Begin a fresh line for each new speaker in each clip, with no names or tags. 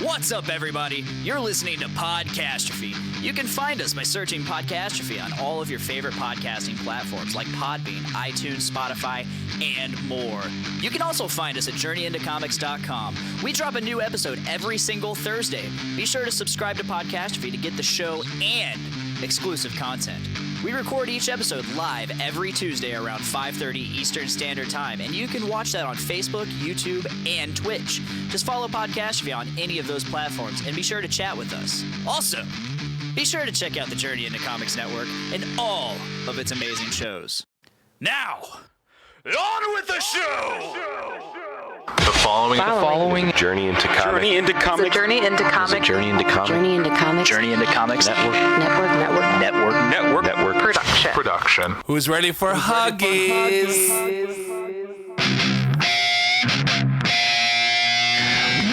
What's up, everybody? You're listening to Podcastrophe. You can find us by searching Podcastrophe on all of your favorite podcasting platforms like Podbean, iTunes, Spotify, and more. You can also find us at JourneyIntoComics.com. We drop a new episode every single Thursday. Be sure to subscribe to Podcastrophe to get the show and exclusive content. We record each episode live every Tuesday around 5:30 Eastern Standard Time, and you can watch that on Facebook, YouTube, and Twitch. Just follow Podcastrophe on any of those platforms, and be sure to chat with us. Also, be sure to check out the Journey into Comics Network and all of its amazing shows. Now, on with the show!
The following Journey into Comics.
Journey into Comics.
Journey into Comics.
Journey into Comics.
Journey into Comics.
Journey into Comics
Network. Production.
Who's ready for Huggies?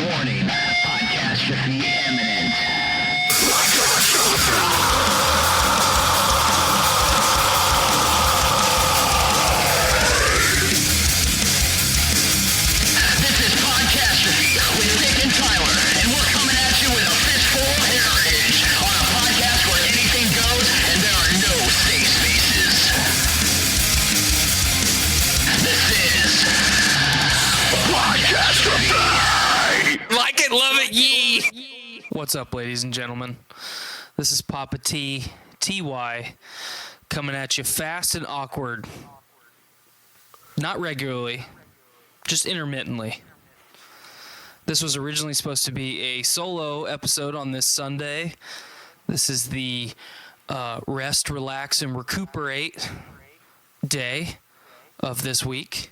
Warning, Podcastrophe imminent. This is Podcastrophe with Nick and Tyler, and we're coming at you with a fistful of heritage on a podcast where anything goes and there are no safe spaces. This is Podcastrophe.
Like it, love it, yee!
What's up, ladies and gentlemen? This is Papa T, T-Y, coming at you fast and awkward. Not regularly, just intermittently. This was originally supposed to be a solo episode on this Sunday. This is the rest, relax, and recuperate day of this week.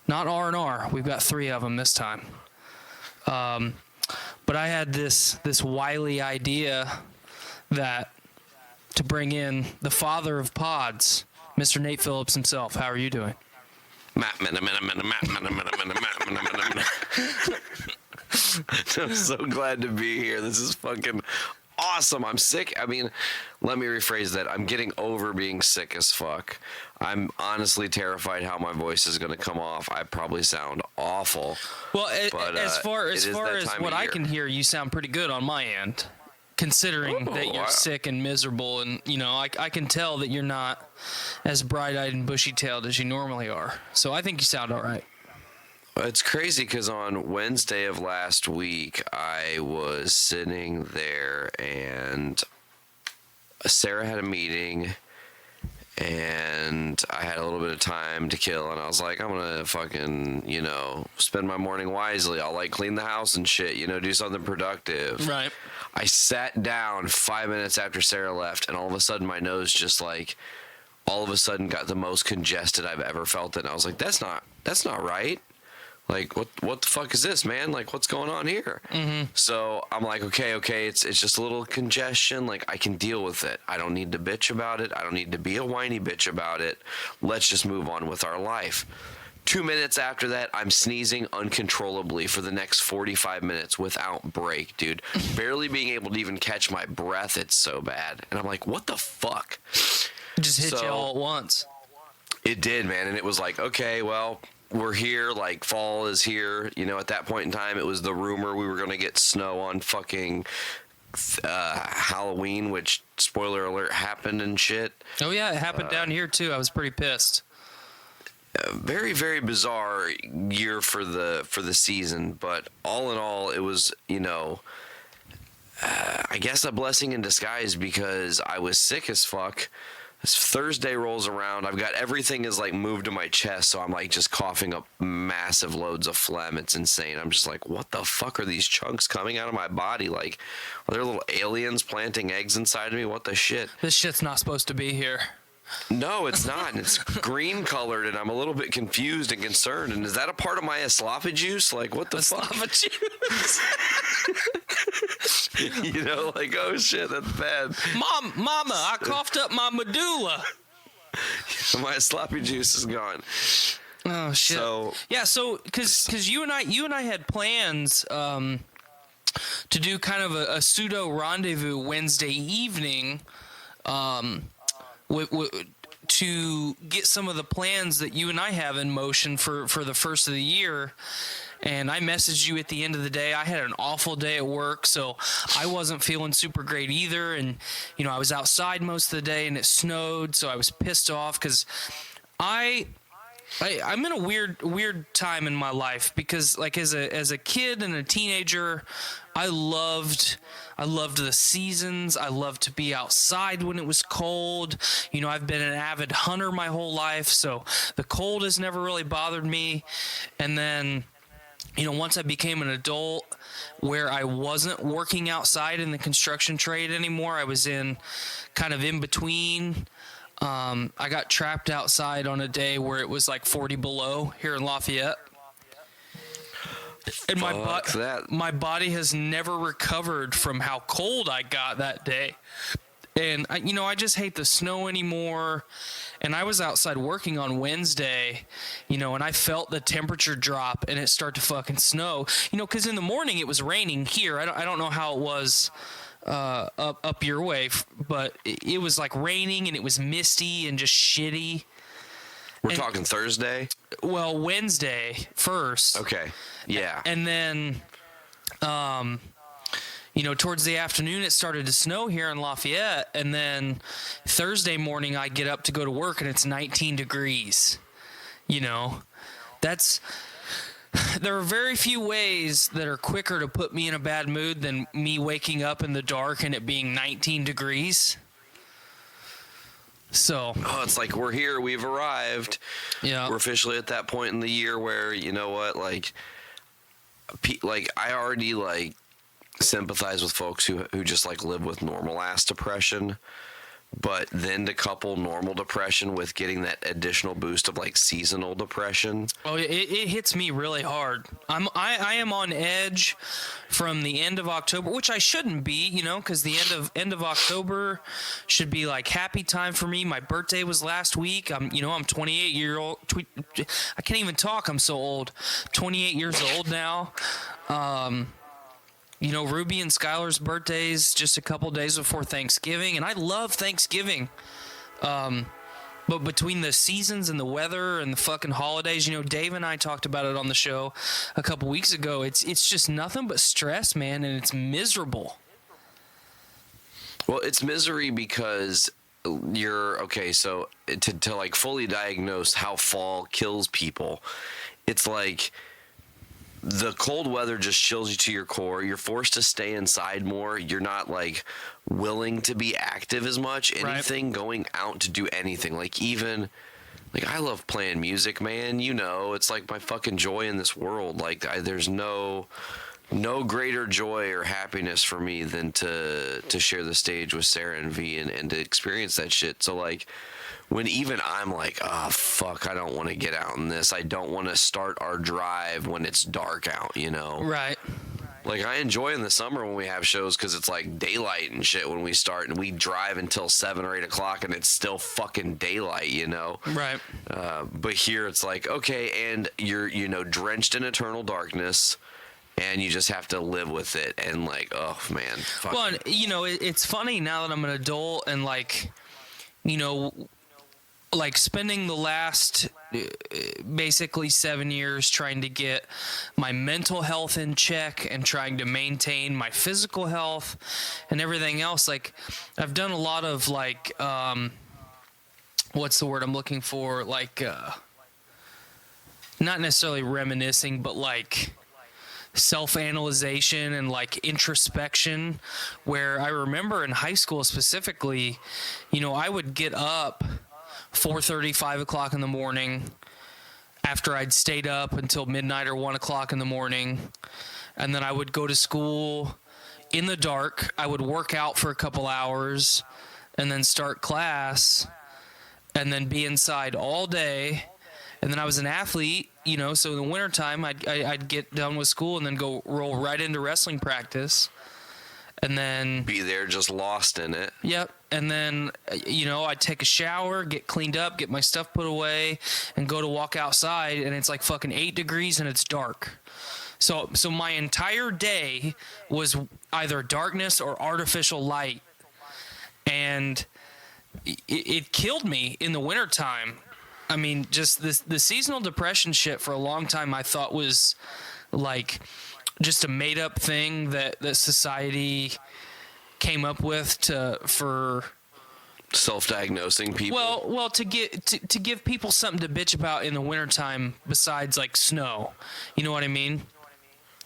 Not R&R. We've got 3 of them this time. But I had this wily idea that to bring in the father of pods, Mr. Nate Phillips himself. How are you doing?
I'm so glad to be here. This is fucking awesome. I'm sick. I mean, let me rephrase that. I'm getting over being sick as fuck. I'm honestly terrified how my voice is going to come off. I probably sound awful.
Well,
but,
as far as what I
year.
can hear, you sound pretty good on my end, considering that you're sick and miserable, and I can tell that you're not as bright-eyed and bushy-tailed as you normally are. So I think you sound all right.
It's crazy because on Wednesday of last week, I was sitting there and Sarah had a meeting and I had a little bit of time to kill, and I was like, I'm going to fucking, spend my morning wisely. I'll clean the house and shit, do something productive.
Right.
I sat down 5 minutes after Sarah left, and all of a sudden my nose just all of a sudden got the most congested I've ever felt it. And I was like, that's not right. What the fuck is this, man? What's going on here? Mm-hmm. So I'm like, okay, it's just a little congestion. I can deal with it. I don't need to bitch about it. I don't need to be a whiny bitch about it. Let's just move on with our life. 2 minutes after that, I'm sneezing uncontrollably for the next 45 minutes without break, dude. Barely being able to even catch my breath. It's so bad. And I'm like, what the fuck?
It just hit you all at once.
It did, man. And it was like, okay, well, we're here, fall is here. At that point in time, it was the rumor we were going to get snow on fucking Halloween, which, spoiler alert, happened and shit.
Oh, yeah, it happened down here, too. I was pretty pissed.
Very, very bizarre year for the season, but all in all, it was, I guess a blessing in disguise because I was sick as fuck. As Thursday rolls around, I've got everything is moved to my chest, so I'm just coughing up massive loads of phlegm. It's insane. I'm just like, what the fuck are these chunks coming out of my body? Are there little aliens planting eggs inside of me? What the shit?
This shit's not supposed to be here.
No, it's not. And it's green colored, and I'm a little bit confused and concerned. And is that a part of my esophagus? What the fuck?
Esophagus.
Oh shit, that's bad.
Mama, I coughed up my medulla.
My sloppy juice is gone.
Oh shit.
So
because you and I had plans to do kind of a pseudo rendezvous Wednesday evening, to get some of the plans that you and I have in motion for the first of the year. And I messaged you at the end of the day. I had an awful day at work, so I wasn't feeling super great either. And, you know, I was outside most of the day and it snowed, so I was pissed off because I'm in a weird time in my life because, like, as a kid and a teenager, I loved the seasons. I loved to be outside when it was cold. You know, I've been an avid hunter my whole life, so the cold has never really bothered me. And then, you know, once I became an adult where I wasn't working outside in the construction trade anymore, I was in between. I got trapped outside on a day where it was like 40 below here in Lafayette. And my body has never recovered from how cold I got that day. And, I just hate the snow anymore. And I was outside working on Wednesday, and I felt the temperature drop and it start to fucking snow. Because in the morning it was raining here. I don't know how it was up your way, but it was like raining and it was misty and just shitty.
We're talking Thursday?
Well, Wednesday first.
Okay. Yeah.
And then, towards the afternoon, it started to snow here in Lafayette. And then Thursday morning, I get up to go to work and it's 19 degrees. There are very few ways that are quicker to put me in a bad mood than me waking up in the dark and it being 19 degrees. So,
it's like we're here, we've arrived.
Yeah.
We're officially at that point in the year where, you know what, like I already sympathize with folks who just live with normal ass depression, but then to couple normal depression with getting that additional boost of seasonal depression.
Oh, it hits me really hard. I am on edge from the end of October, which I shouldn't be, because the end of October should be happy time for me. My birthday was last week. I'm 28 year old. I can't even talk. I'm so old. 28 years old now. Ruby and Skylar's birthdays just a couple days before Thanksgiving, and I love Thanksgiving. But between the seasons and the weather and the fucking holidays, Dave and I talked about it on the show a couple weeks ago. It's just nothing but stress, man, and it's miserable.
Well, it's misery because so to fully diagnose how fall kills people, it's the cold weather just chills you to your core. You're forced to stay inside more. You're not willing to be active as much. Anything, going out to do anything. I love playing music, man. It's my fucking joy in this world. There's no greater joy or happiness for me than to share the stage with Sarah and V and to experience that shit. So when even I'm oh, fuck, I don't want to get out in this. I don't want to start our drive when it's dark out,
Right.
I enjoy in the summer when we have shows because it's daylight and shit when we start, and we drive until 7 or 8 o'clock and it's still fucking daylight,
Right.
But here it's okay, and you're, drenched in eternal darkness, and you just have to live with it. And oh, man. Fuck.
Well, it's funny now that I'm an adult and spending the last basically 7 years trying to get my mental health in check and trying to maintain my physical health and everything else. I've done a lot of what's the word I'm looking for? Not necessarily reminiscing, but self-analyzation and introspection, where I remember in high school specifically, I would get up 4:30, 5 o'clock in the morning after I'd stayed up until midnight or 1 o'clock in the morning. And then I would go to school in the dark. I would work out for a couple hours and then start class and then be inside all day. And then I was an athlete, so in the wintertime, I'd get done with school and then go roll right into wrestling practice. And then
be there just lost in it.
Yep. And then, I'd take a shower, get cleaned up, get my stuff put away, and go to walk outside, and it's fucking 8 degrees and it's dark. So my entire day was either darkness or artificial light. And it killed me in the wintertime. I mean, just the seasonal depression shit for a long time I thought was like just a made up thing that society came up with for
self-diagnosing people.
well to give people something to bitch about in the wintertime besides like snow. You know what I mean?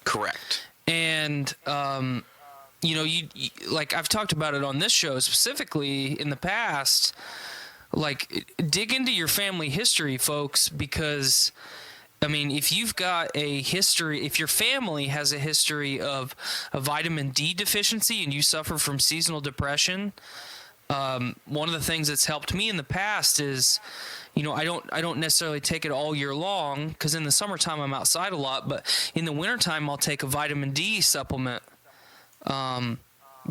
Correct.
And you know, you like I've talked about it on this show specifically in the past. Like, dig into your family history, folks, because I mean, if you've got a history, if your family has a history of a vitamin D deficiency and you suffer from seasonal depression, one of the things that's helped me in the past is, you know, I don't necessarily take it all year long because in the summertime I'm outside a lot, but in the wintertime I'll take a vitamin D supplement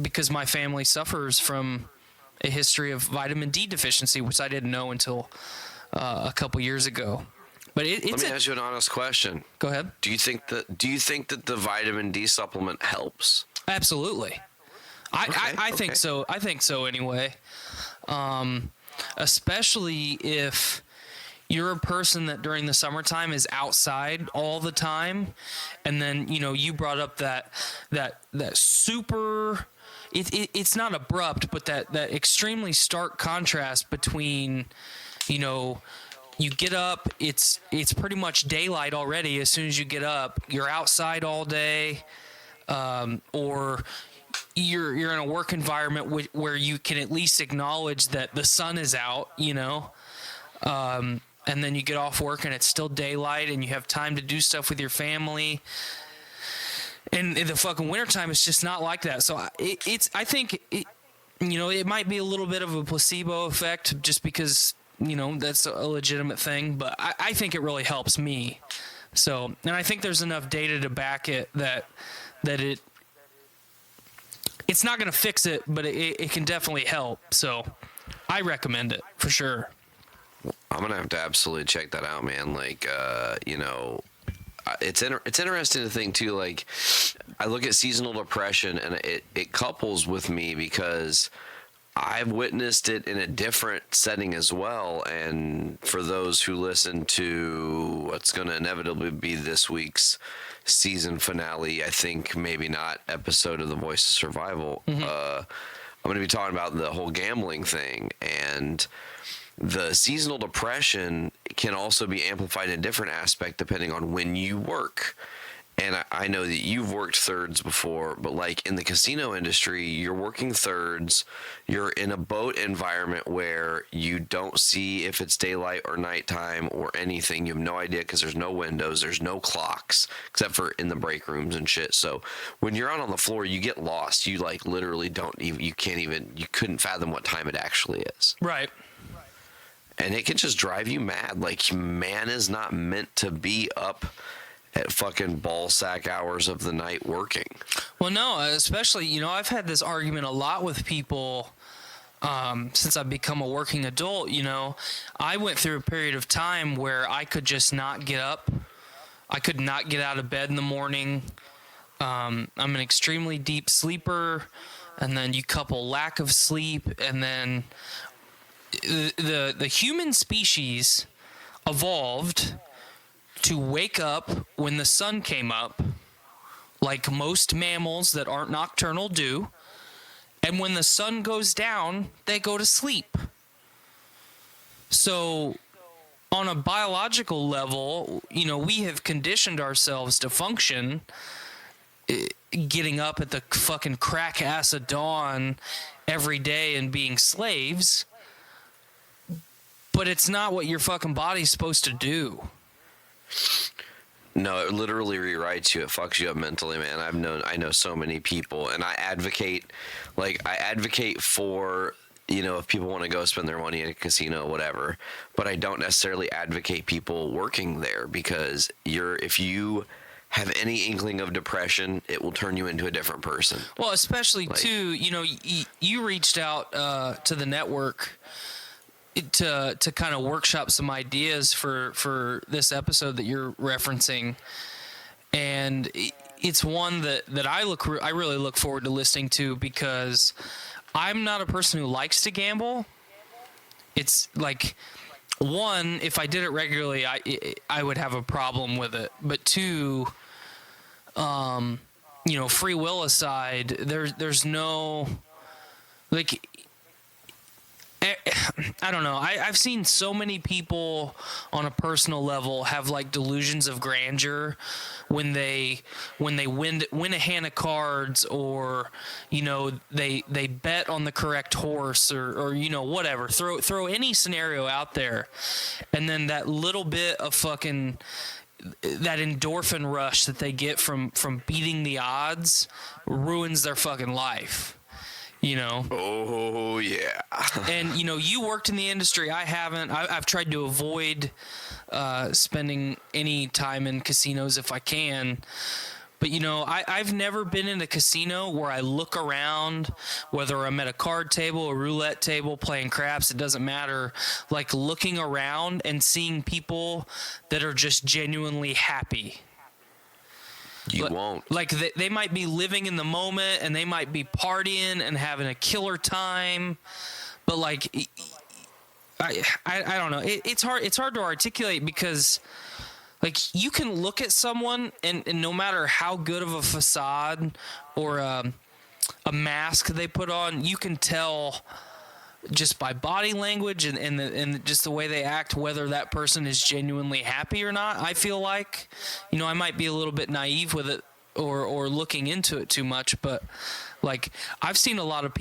because my family suffers from a history of vitamin D deficiency, which I didn't know until a couple years ago. But
let me ask you an honest question.
Go ahead.
Do you think that the vitamin D supplement helps?
Absolutely. I think so. I think so anyway. Especially if you're a person that during the summertime is outside all the time, and then you know you brought up that super. It's not abrupt, but that extremely stark contrast between, you know, you get up, it's pretty much daylight already as soon as you get up. You're outside all day, or you're in a work environment where you can at least acknowledge that the sun is out, you know, and then you get off work and it's still daylight and you have time to do stuff with your family. And in the fucking wintertime, it's just not like that. So I think, you know, it might be a little bit of a placebo effect just because, you know, that's a legitimate thing. But I think it really helps me. So, and I think there's enough data to back it that it's not going to fix it, but it can definitely help. So I recommend it for sure.
I'm going to have to absolutely check that out, man. Like, you know, it's interesting to think too. Like, I look at seasonal depression and it couples with me because I've witnessed it in a different setting as well. And for those who listen to what's going to inevitably be this week's season finale, I think maybe not episode of The Voice of Survival, I'm going to be talking about the whole gambling thing. And the seasonal depression can also be amplified in a different aspect depending on when you work. And I know that you've worked thirds before, but like in the casino industry, you're working thirds. You're in a boat environment where you don't see if it's daylight or nighttime or anything. You have no idea because there's no windows, there's no clocks, except for in the break rooms and shit. So when you're out on the floor, you get lost. You like literally you couldn't fathom what time it actually is.
Right.
And it can just drive you mad. Like, man is not meant to be up at fucking ball sack hours of the night working.
Well, no, especially, you know, I've had this argument a lot with people since I've become a working adult. You know, I went through a period of time where I could just not get up. I could not get out of bed in the morning. I'm an extremely deep sleeper. And then you couple lack of sleep, and then the human species evolved to wake up when the sun came up, like most mammals that aren't nocturnal do, and when the sun goes down, they go to sleep. So on a biological level, you know, we have conditioned ourselves to function getting up at the fucking crack ass of dawn every day and being slaves. But it's not what your fucking body's supposed to do.
No, it literally rewrites you. It fucks you up mentally, man. I know so many people, and I advocate for, you know, if people want to go spend their money in a casino, whatever. But I don't necessarily advocate people working there because if you have any inkling of depression, it will turn you into a different person.
Well, especially too, you know, you reached out to the network to kind of workshop some ideas for this episode that you're referencing, and it's one that I really look forward to listening to because I'm not a person who likes to gamble. It's like, one, if I did it regularly, I would have a problem with it, but two, free will aside, there's no, like, I don't know. I've seen so many people on a personal level have like delusions of grandeur when they win a hand of cards, or they bet on the correct horse, or whatever. Throw any scenario out there, and then that little bit of fucking that endorphin rush that they get from beating the odds ruins their fucking life.
Oh yeah.
And you worked in the industry. I haven't. I've tried to avoid spending any time in casinos if I can. But I've never been in a casino where I look around, whether I'm at a card table, a roulette table, playing craps, it doesn't matter. Like looking around and seeing people that are just genuinely happy.
You won't.
Like they might be living in the moment, and they might be partying and having a killer time, but like I don't know. It's hard to articulate, because like you can look at someone and no matter how good of a facade or a mask they put on, you can tell just by body language and just the way they act whether that person is genuinely happy or not. I feel like I might be a little bit naive with it or looking into it too much, but like I've seen a lot of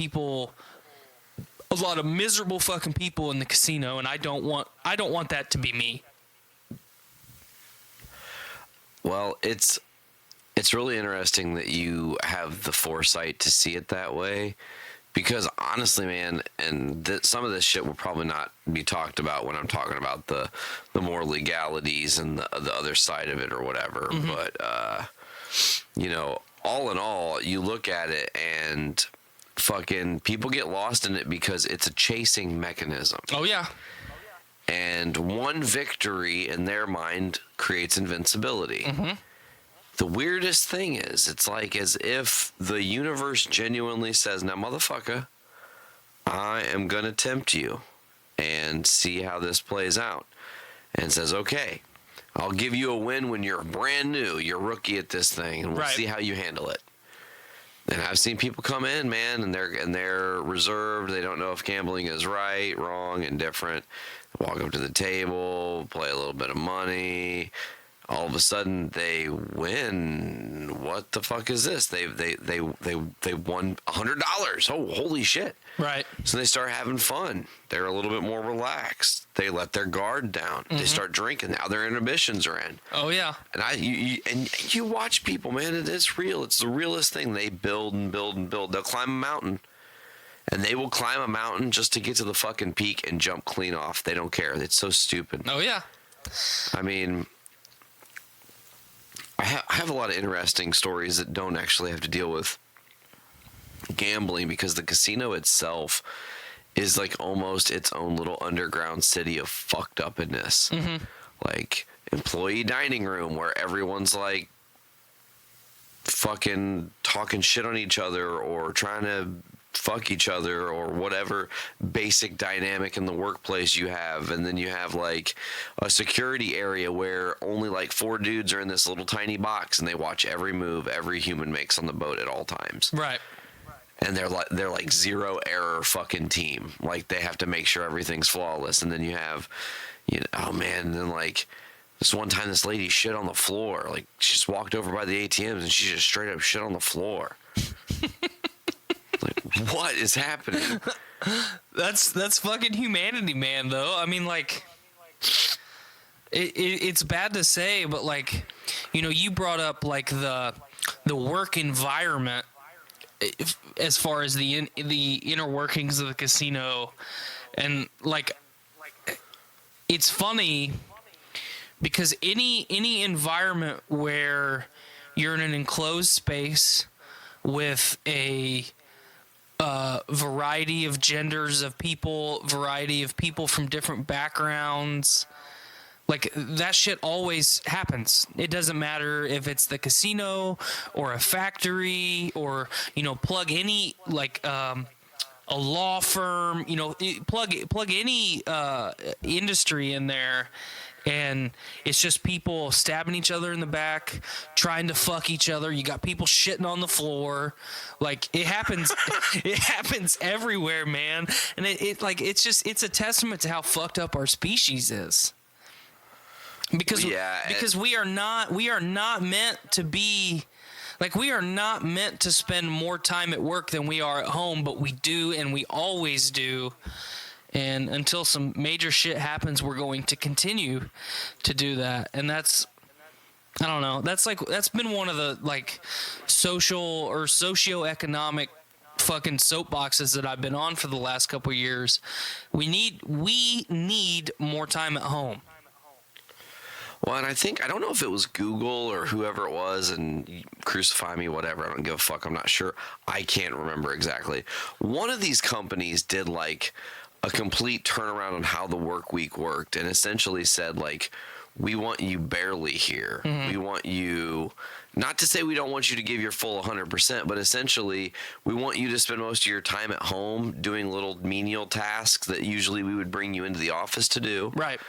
miserable fucking people in the casino, and I don't want that to be me.
Well, it's really interesting that you have the foresight to see it that way. Because honestly, man, and some of this shit will probably not be talked about when I'm talking about the more legalities and the other side of it or whatever. Mm-hmm. But, all in all, you look at it and fucking people get lost in it because it's a chasing mechanism.
Oh, yeah.
And one victory in their mind creates invincibility. Mm-hmm. The weirdest thing is, it's like as if the universe genuinely says, now, motherfucker, I am going to tempt you and see how this plays out. And says, okay, I'll give you a win when you're brand new, you're rookie at this thing, and we'll see how you handle it. And I've seen people come in, man, and they're reserved. They don't know if gambling is right, wrong, indifferent. Walk up to the table, play a little bit of money. All of a sudden they win. What the fuck is this? They won $100. Oh, holy shit.
Right.
So they start having fun. They're a little bit more relaxed. They let their guard down. Mm-hmm. They start drinking. Now their inhibitions are in.
Oh yeah.
And you watch people, man, it's real. It's the realest thing. They build and build and build. They'll climb a mountain. And they will climb a mountain just to get to the fucking peak and jump clean off. They don't care. It's so stupid.
Oh yeah.
I mean, I have a lot of interesting stories that don't actually have to deal with gambling, because the casino itself is like almost its own little underground city of fucked upness. Mm-hmm. Like employee dining room where everyone's like fucking talking shit on each other or trying to fuck each other or whatever basic dynamic in the workplace you have. And then you have like a security area where only like 4 dudes are in this little tiny box and they watch every move every human makes on the boat at all times.
Right.
And they're like zero error fucking team. Like they have to make sure everything's flawless. And then you have, oh man, and then like this one time this lady shit on the floor. Like she just walked over by the ATMs and she just straight up shit on the floor. Like, what is happening?
That's fucking humanity, man, though. I mean, like, it's bad to say, but like, you brought up like the work environment as far as the inner workings of the casino, and like, it's funny because any environment where you're in an enclosed space with a variety of genders of people, variety of people from different backgrounds, like that shit always happens. It doesn't matter if it's the casino or a factory or plug any like a law firm, plug any industry in there, and it's just people stabbing each other in the back, trying to fuck each other. You got people shitting on the floor. Like, it happens. It happens everywhere, man. And it's a testament to how fucked up our species is. Because we are not meant to be, like, we are not meant to spend more time at work than we are at home, but we do, and we always do. And until some major shit happens, we're going to continue to do that. And that's, I don't know, that's been one of the, like, social or socioeconomic fucking soapboxes that I've been on for the last couple of years. We need more time at home.
Well, and I don't know if it was Google or whoever it was, and crucify me, whatever. I don't give a fuck. I'm not sure. I can't remember exactly. One of these companies did like a complete turnaround on how the work week worked, and essentially said, like, we want you barely here. Mm-hmm. We want you, not to say we don't want you to give your full 100%, but essentially we want you to spend most of your time at home doing little menial tasks that usually we would bring you into the office to do.
Right.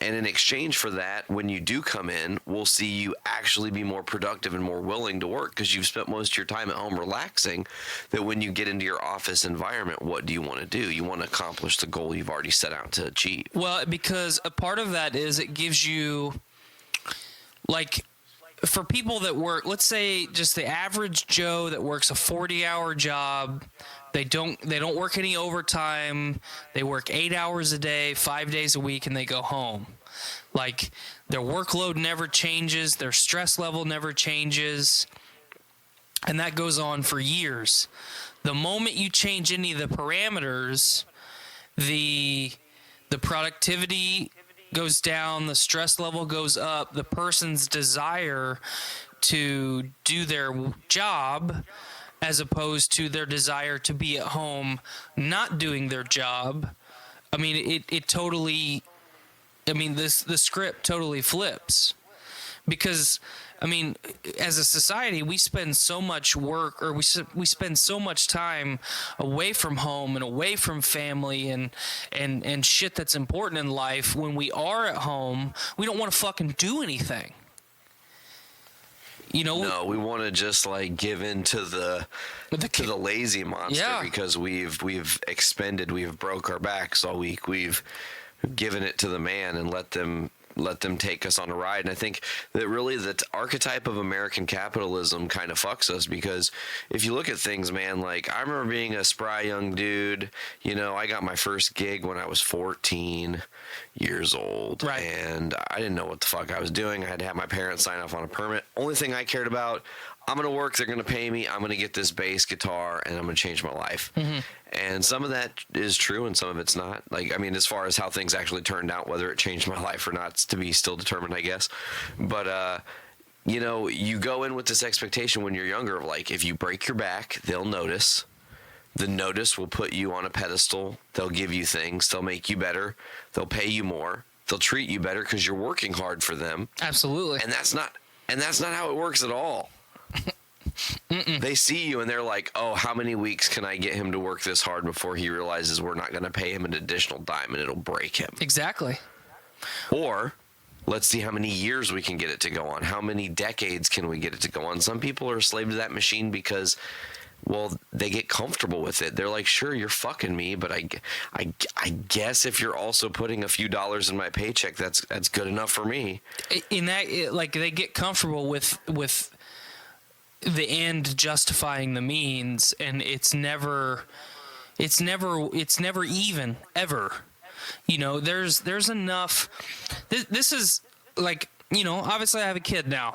And in exchange for that, when you do come in, we'll see you actually be more productive and more willing to work because you've spent most of your time at home relaxing. That when you get into your office environment, what do you want to do? You want to accomplish the goal you've already set out to achieve.
Well, because a part of that is it gives you, like, for people that work, let's say just the average Joe that works a 40-hour job. They don't work any overtime. They work 8 hours a day, 5 days a week, and they go home. Like, their workload never changes. Their stress level never changes. And that goes on for years. The moment you change any of the parameters, the productivity goes down, the stress level goes up, the person's desire to do their job as opposed to their desire to be at home not doing their job. I mean, it totally, I mean, the script totally flips. Because, I mean, as a society, we spend so much work, or we spend so much time away from home and away from family and shit that's important in life. When we are at home, we don't want to fucking do anything. You know,
no, we want to just like give in to the lazy monster because we've expended, we've broke our backs all week. We've given it to the man and let them take us on a ride. And I think that really the archetype of American capitalism kind of fucks us, because if you look at things, man, like I remember being a spry young dude, you know, I got my first gig when I was 14 years old.
Right.
And I didn't know what the fuck I was doing. I had to have my parents sign off on a permit. Only thing I cared about, I'm going to work, they're going to pay me, I'm going to get this bass guitar, and I'm going to change my life. Mm-hmm. And some of that is true and some of it's not. Like, I mean, as far as how things actually turned out, whether it changed my life or not, it's to be still determined, I guess. But, you know, you go in with this expectation when you're younger of like, if you break your back, they'll notice. The notice will put you on a pedestal. They'll give you things. They'll make you better. They'll pay you more. They'll treat you better because you're working hard for them.
Absolutely.
And that's not how it works at all. They see you and they're like, oh, how many weeks can I get him to work this hard before he realizes we're not going to pay him an additional dime and it'll break him?
Exactly.
Or let's see how many years we can get it to go on. How many decades can we get it to go on? Some people are a slave to that machine because, well, they get comfortable with it. They're like, sure, you're fucking me, but I guess if you're also putting a few dollars in my paycheck, that's good enough for me.
In that, like, they get comfortable with the end justifying the means, and it's never even, ever. You know, there's enough. This is like, you know, obviously I have a kid now.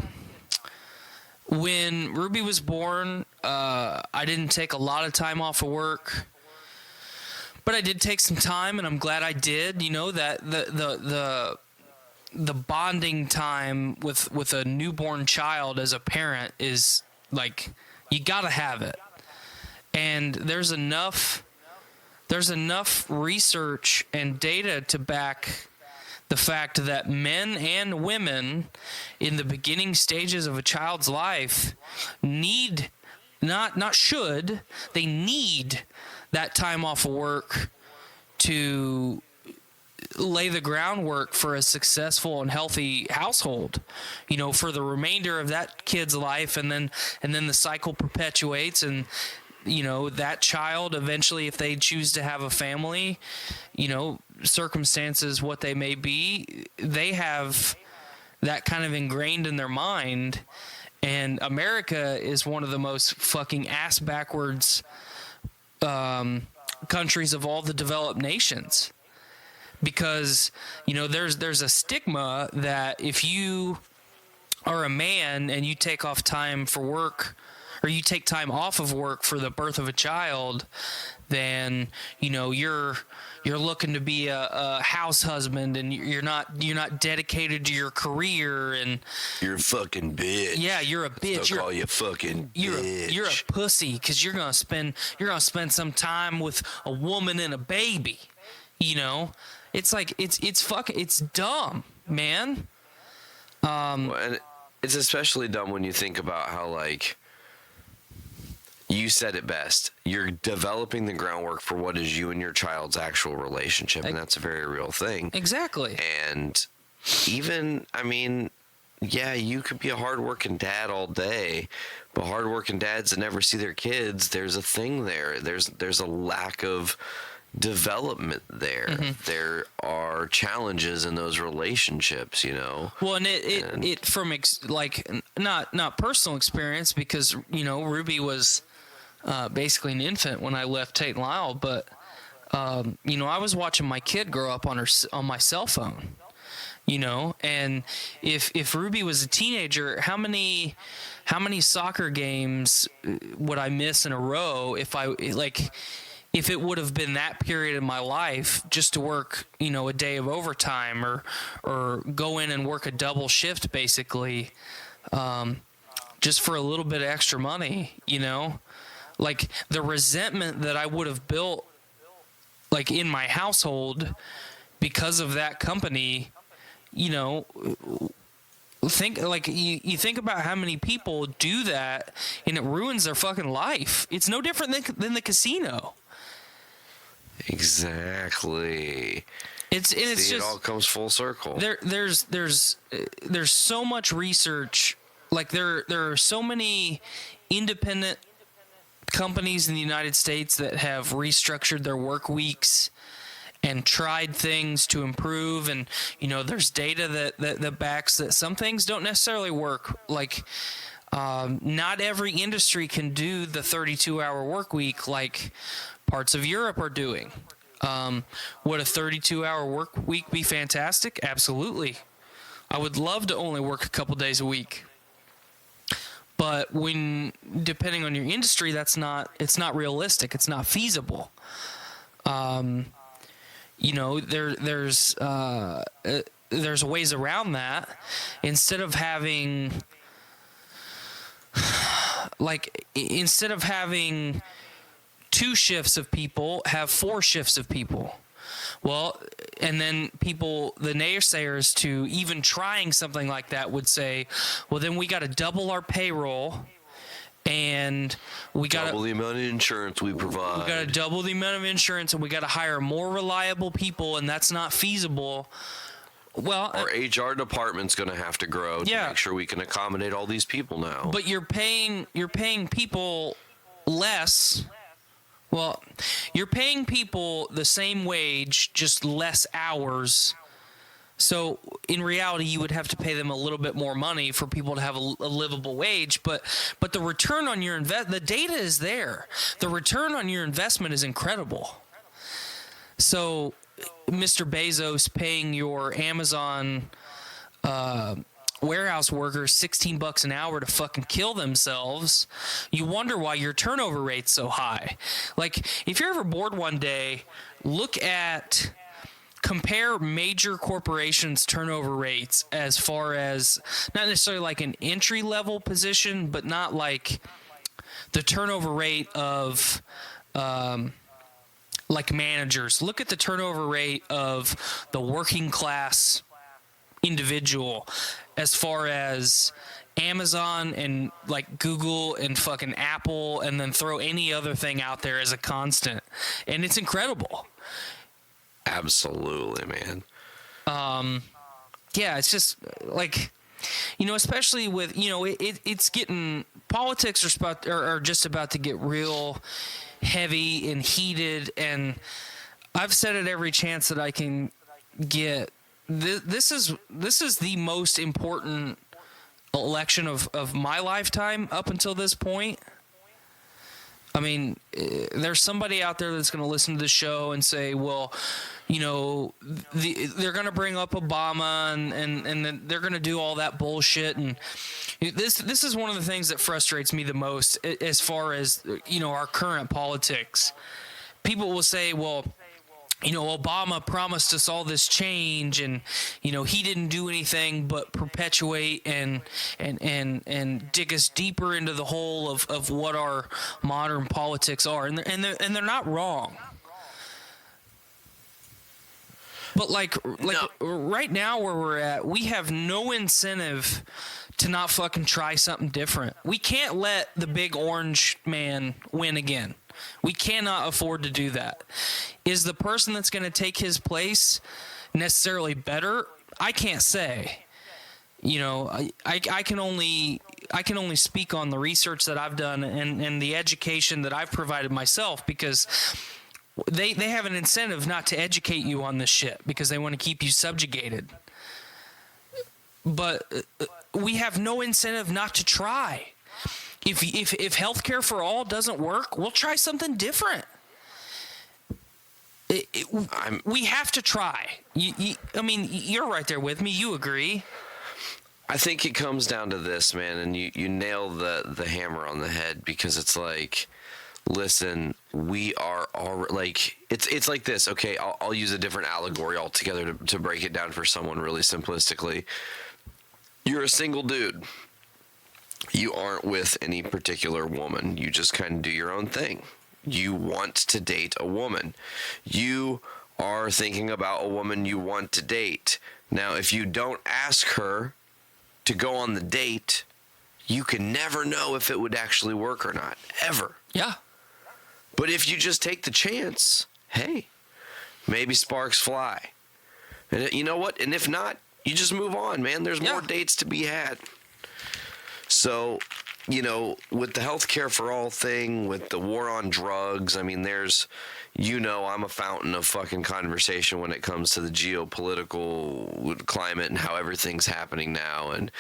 When Ruby was born, I didn't take a lot of time off of work, but I did take some time, and I'm glad I did. You know, that the bonding time with a newborn child as a parent is like, you gotta have it. And there's enough research and data to back the fact that men and women in the beginning stages of a child's life need, they need that time off of work to lay the groundwork for a successful and healthy household, you know, for the remainder of that kid's life, and then the cycle perpetuates, and you know, that child eventually, if they choose to have a family, you know, circumstances what they may be, they have that kind of ingrained in their mind. And America is one of the most fucking ass backwards countries of all the developed nations, because you know there's a stigma that if you are a man and you take off time for work, or you take time off of work for the birth of a child, then you know you're looking to be a house husband, and you're not dedicated to your career, and
You're a fucking bitch.
yeah, you're a bitch.
They'll call you fucking bitch.
You're a pussy because you're gonna spend some time with a woman and a baby. You know, it's like it's dumb, man.
Well, and it's especially dumb when you think about how, like, you said it best. You're developing the groundwork for what is you and your child's actual relationship, and that's a very real thing.
Exactly.
And even, I mean, yeah, you could be a hardworking dad all day, but hardworking dads that never see their kids, there's a thing there. There's a lack of development there.
Mm-hmm.
There are challenges in those relationships, you know.
Well, and it from not personal experience, because you know Ruby was basically an infant when I left Tate and Lyle, but you know, I was watching my kid grow up on my cell phone, you know, and if Ruby was a teenager, how many soccer games would I miss in a row if it would have been that period of my life just to work, you know, a day of overtime or go in and work a double shift, basically, just for a little bit of extra money, you know? Like, the resentment that I would have built, like, in my household because of that company, you know, you think about how many people do that, and it ruins their fucking life. It's no different than the casino.
Exactly.
It's
See,
just,
it all comes full circle.
There's so much research. Like, there are so many independent companies in the United States that have restructured their work weeks and tried things to improve, and you know, there's data that backs that some things don't necessarily work. Like, not every industry can do the 32-hour work week like parts of Europe are doing. Would a 32-hour work week be fantastic? Absolutely. I would love to only work a couple days a week. But depending on your industry, it's not realistic. It's not feasible. You know, there's ways around that. Instead of having 2 shifts of people, have 4 shifts of people. Well, and then the naysayers to even trying something like that would say, well, then we got to double our payroll, and we got
double the amount of insurance we provide.
We got to double the amount of insurance, and we got to hire more reliable people, and that's not feasible. Well,
our HR department's going to have to grow to make sure we can accommodate all these people now.
But you're paying people less. Well, you're paying people the same wage, just less hours. So in reality, you would have to pay them a little bit more money for people to have a livable wage. But the return on your the data is there. The return on your investment is incredible. So Mr. Bezos paying your Amazon warehouse workers $16 an hour to fucking kill themselves, you wonder why your turnover rate's so high. Like, if you're ever bored one day, compare major corporations' turnover rates as far as not necessarily like an entry level position, but not like the turnover rate of like managers. Look at the turnover rate of the working class individual as far as Amazon and like Google and fucking Apple, and then throw any other thing out there as a constant, and it's incredible.
Absolutely, man.
Yeah, it's just like, especially with, it's getting, politics are just about to get real heavy and heated, and I've said it every chance that I can get. This is the most important election of my lifetime up until this point. I mean, there's somebody out there that's going to listen to the show and say, well, they're going to bring up Obama and then they're going to do all that bullshit. And this is one of the things that frustrates me the most as far as, our current politics. People will say, well, Obama promised us all this change, and he didn't do anything but perpetuate and dig us deeper into the hole of what our modern politics are, and they're not wrong. But like no. Right now where we're at, we have no incentive to not fucking try something different. We can't let the big orange man win again. We cannot afford to do that. Is the person that's going to take his place necessarily better? I can't say. I can only speak on the research that I've done and the education that I've provided myself, because they have an incentive not to educate you on this shit because they want to keep you subjugated. But we have no incentive not to try. If healthcare for all doesn't work, we'll try something different. We have to try. You're right there with me. You agree?
I think it comes down to this, man, and you nail the hammer on the head, because it's like, listen, we are all like, it's like this. Okay, I'll use a different allegory altogether to break it down for someone really simplistically. You're a single dude. You aren't with any particular woman. You just kind of do your own thing. You want to date a woman. You are thinking about a woman you want to date. Now, if you don't ask her to go on the date, you can never know if it would actually work or not, ever.
Yeah.
But if you just take the chance, hey, maybe sparks fly. And you know what? And if not, you just move on, man. There's more dates to be had. So, with the healthcare for all thing, with the war on drugs, I mean, there's, I'm a fountain of fucking conversation when it comes to the geopolitical climate and how everything's happening now, and,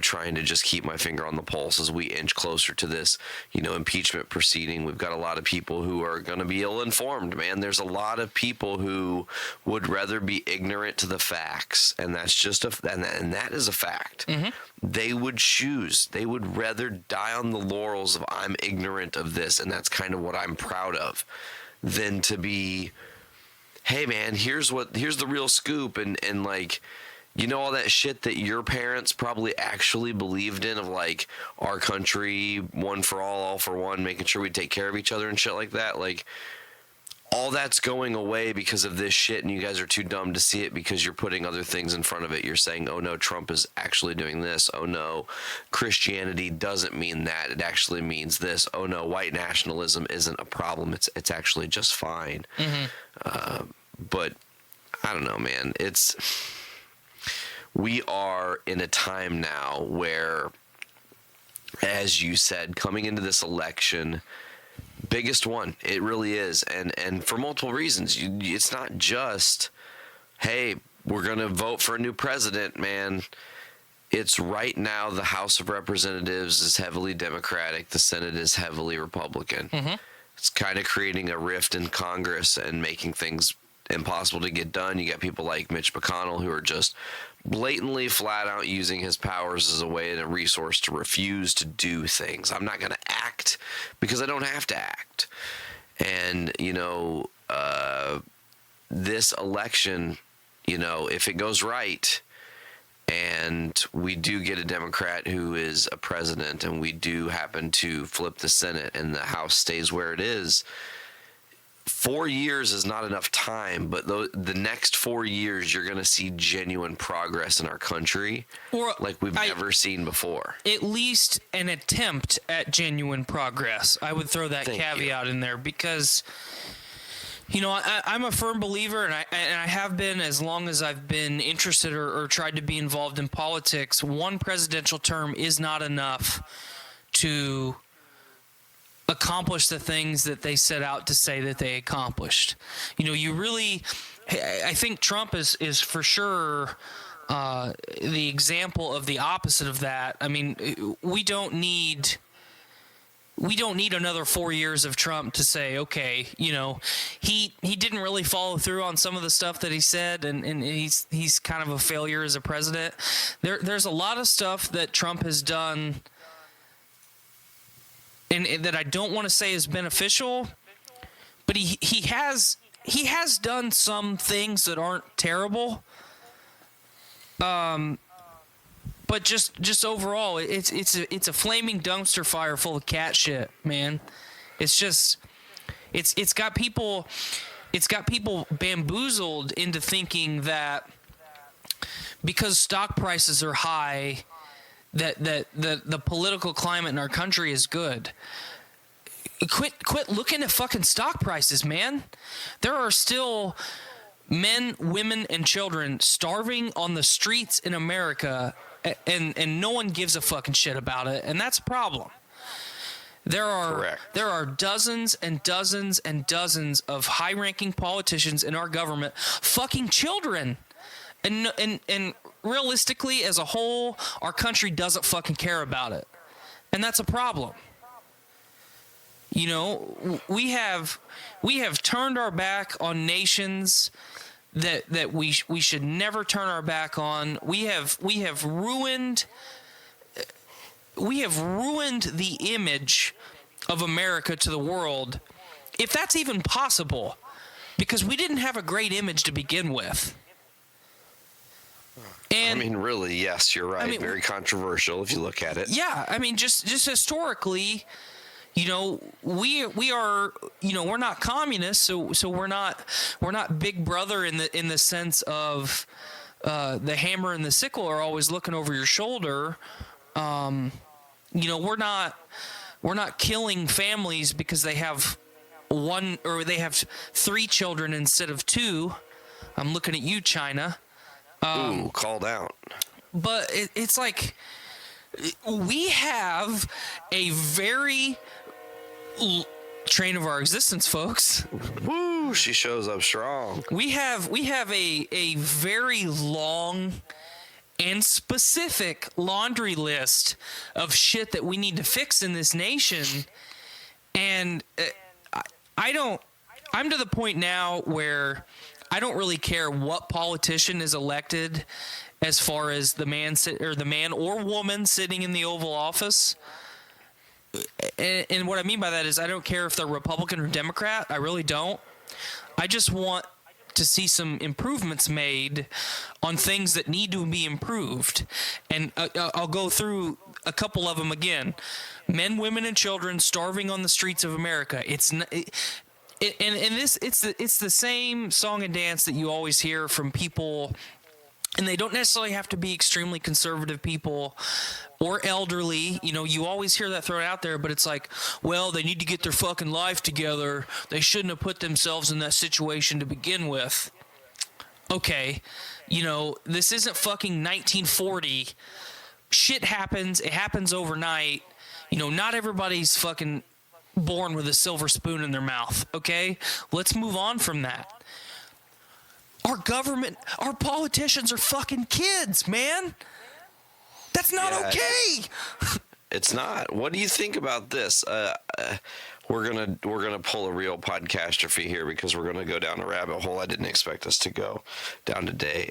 trying to just keep my finger on the pulse as we inch closer to this, impeachment proceeding. We've got a lot of people who are going to be ill-informed, man. There's a lot of people who would rather be ignorant to the facts, and that's just and that is a fact. Mm-hmm. They would rather die on the laurels of I'm ignorant of this, and that's kind of what I'm proud of, than to be, hey man, here's the real scoop, and like, all that shit that your parents probably actually believed in, of like our country, one for all for one, making sure we take care of each other and shit like that. Like, all that's going away because of this shit, and you guys are too dumb to see it because you're putting other things in front of it. You're saying, oh no, Trump is actually doing this. Oh no, Christianity doesn't mean that. It actually means this. Oh no, white nationalism isn't a problem. It's actually just fine. Mm-hmm. But I don't know, man. We are in a time now where, as you said, coming into this election, biggest one, it really is, and for multiple reasons. It's not just, hey, we're gonna vote for a new president, man. It's right now the House of Representatives is heavily Democratic, the Senate is heavily Republican. Mm-hmm. It's kind of creating a rift in Congress and making things impossible to get done. You got people like Mitch McConnell who are just blatantly flat out using his powers as a way and a resource to refuse to do things. I'm not going to act because I don't have to act. And, this election, if it goes right and we do get a Democrat who is a president and we do happen to flip the Senate and the House stays where it is, 4 years is not enough time, but the next 4 years, you're going to see genuine progress in our country like we've never seen before. At
least an attempt at genuine progress. I would throw that caveat in there, because You know, I'm a firm believer, and I have been as long as I've been interested or tried to be involved in politics. One presidential term is not enough to accomplish the things that they set out to say that they accomplished. You know, I think Trump is for sure the example of the opposite of that. I mean, we don't need another 4 years of Trump to say, okay, you know, he didn't really follow through on some of the stuff that he said, and he's kind of a failure as a president. There's a lot of stuff that Trump has done and that I don't want to say is beneficial, but he has done some things that aren't terrible. But just overall, it's a flaming dumpster fire full of cat shit, man. It's got people bamboozled into thinking that because stock prices are high, that the political climate in our country is good. Quit looking at fucking stock prices, man. There are still men, women, and children starving on the streets in America, and no one gives a fucking shit about it, and that's a problem. There are dozens and dozens and dozens of high-ranking politicians in our government fucking children, and realistically, as a whole, our country doesn't fucking care about it, and that's a problem. You know, we have turned our back on nations that we should never turn our back on. We have ruined the image of America to the world, if that's even possible, because we didn't have a great image to begin with. And
I mean, really, yes, you're right. I mean, very controversial if you look at it. Yeah,
I mean, just historically, you know, we are, you know, we're not communists, so we're not Big Brother in the sense of the hammer and the sickle are always looking over your shoulder. You know, we're not killing families because they have one or they have 3 children instead of 2. I'm looking at you, China.
Ooh, called out.
But it's like we have a very train of our existence, folks.
Woo, she shows up strong.
We have a very long and specific laundry list of shit that we need to fix in this nation. And I'm to the point now where I don't really care what politician is elected as far as the man or woman sitting in the Oval Office. And what I mean by that is I don't care if they're Republican or Democrat. I really don't. I just want to see some improvements made on things that need to be improved. And I'll go through a couple of them again. Men, women, and children starving on the streets of America. It's the same song and dance that you always hear from people, and they don't necessarily have to be extremely conservative people or elderly. You know, you always hear that thrown out there, but it's like, well, they need to get their fucking life together. They shouldn't have put themselves in that situation to begin with. Okay, you know, this isn't fucking 1940. Shit happens. It happens overnight. You know, not everybody's fucking born with a silver spoon in their mouth, okay? Let's move on from that. Our government, our politicians are fucking kids, man. That's not okay.
It's not. What do you think about this? We're gonna pull a real podcastrophe here because we're gonna go down a rabbit hole I didn't expect us to go down today.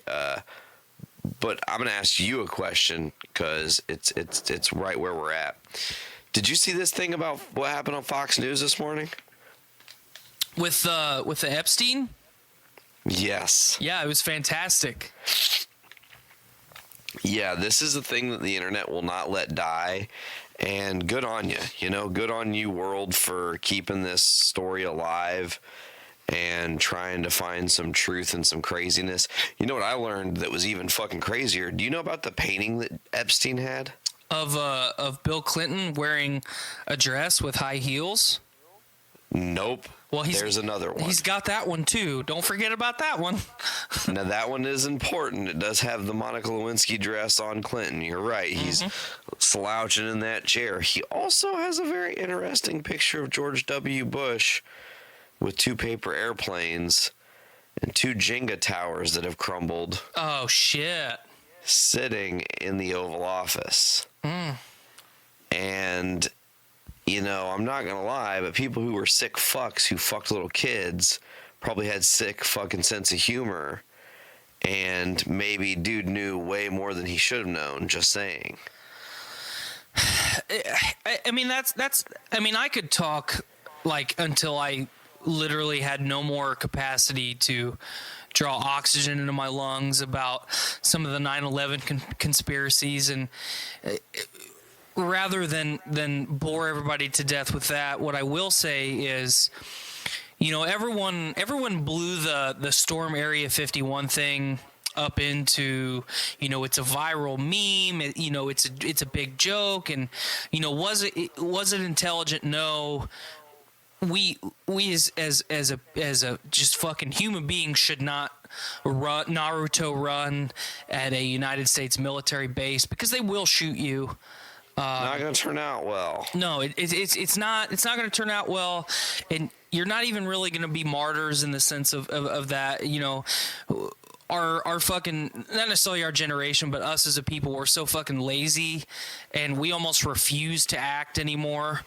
But I'm gonna ask you a question because it's right where we're at. Did you see this thing about what happened on Fox News this morning?
With the Epstein?
Yes.
Yeah, it was fantastic.
Yeah, this is the thing that the internet will not let die. And good on you. You know, good on you, world, for keeping this story alive and trying to find some truth and some craziness. You know what I learned that was even fucking crazier? Do you know about the painting that Epstein had?
Of Bill Clinton wearing a dress with high heels?
Nope.
Well,
there's another one.
He's got that one too. Don't forget about that one.
Now that one is important. It does have the Monica Lewinsky dress on Clinton. You're right. He's slouching in that chair. He also has a very interesting picture of George W. Bush with 2 paper airplanes and 2 Jenga towers that have crumbled.
Oh shit.
Sitting in the Oval Office. And you know, I'm not going to lie, but people who were sick fucks who fucked little kids probably had sick fucking sense of humor. And maybe dude knew way more than he should have known, just saying.
I mean, I could talk like until I literally had no more capacity to draw oxygen into my lungs about some of the 9/11 conspiracies, and rather than bore everybody to death with that, what I will say is, you know, everyone blew the Storm Area 51 thing up into, you know, it's a viral meme, you know, it's a big joke, and you know, was it intelligent? No. We as a just fucking human beings should not Naruto run at a United States military base, because they will shoot you.
Not going to turn out well.
No, it's not going to turn out well, and you're not even really going to be martyrs in the sense of that. You know, our fucking, not necessarily our generation, but us as a people, we're so fucking lazy, and we almost refuse to act anymore.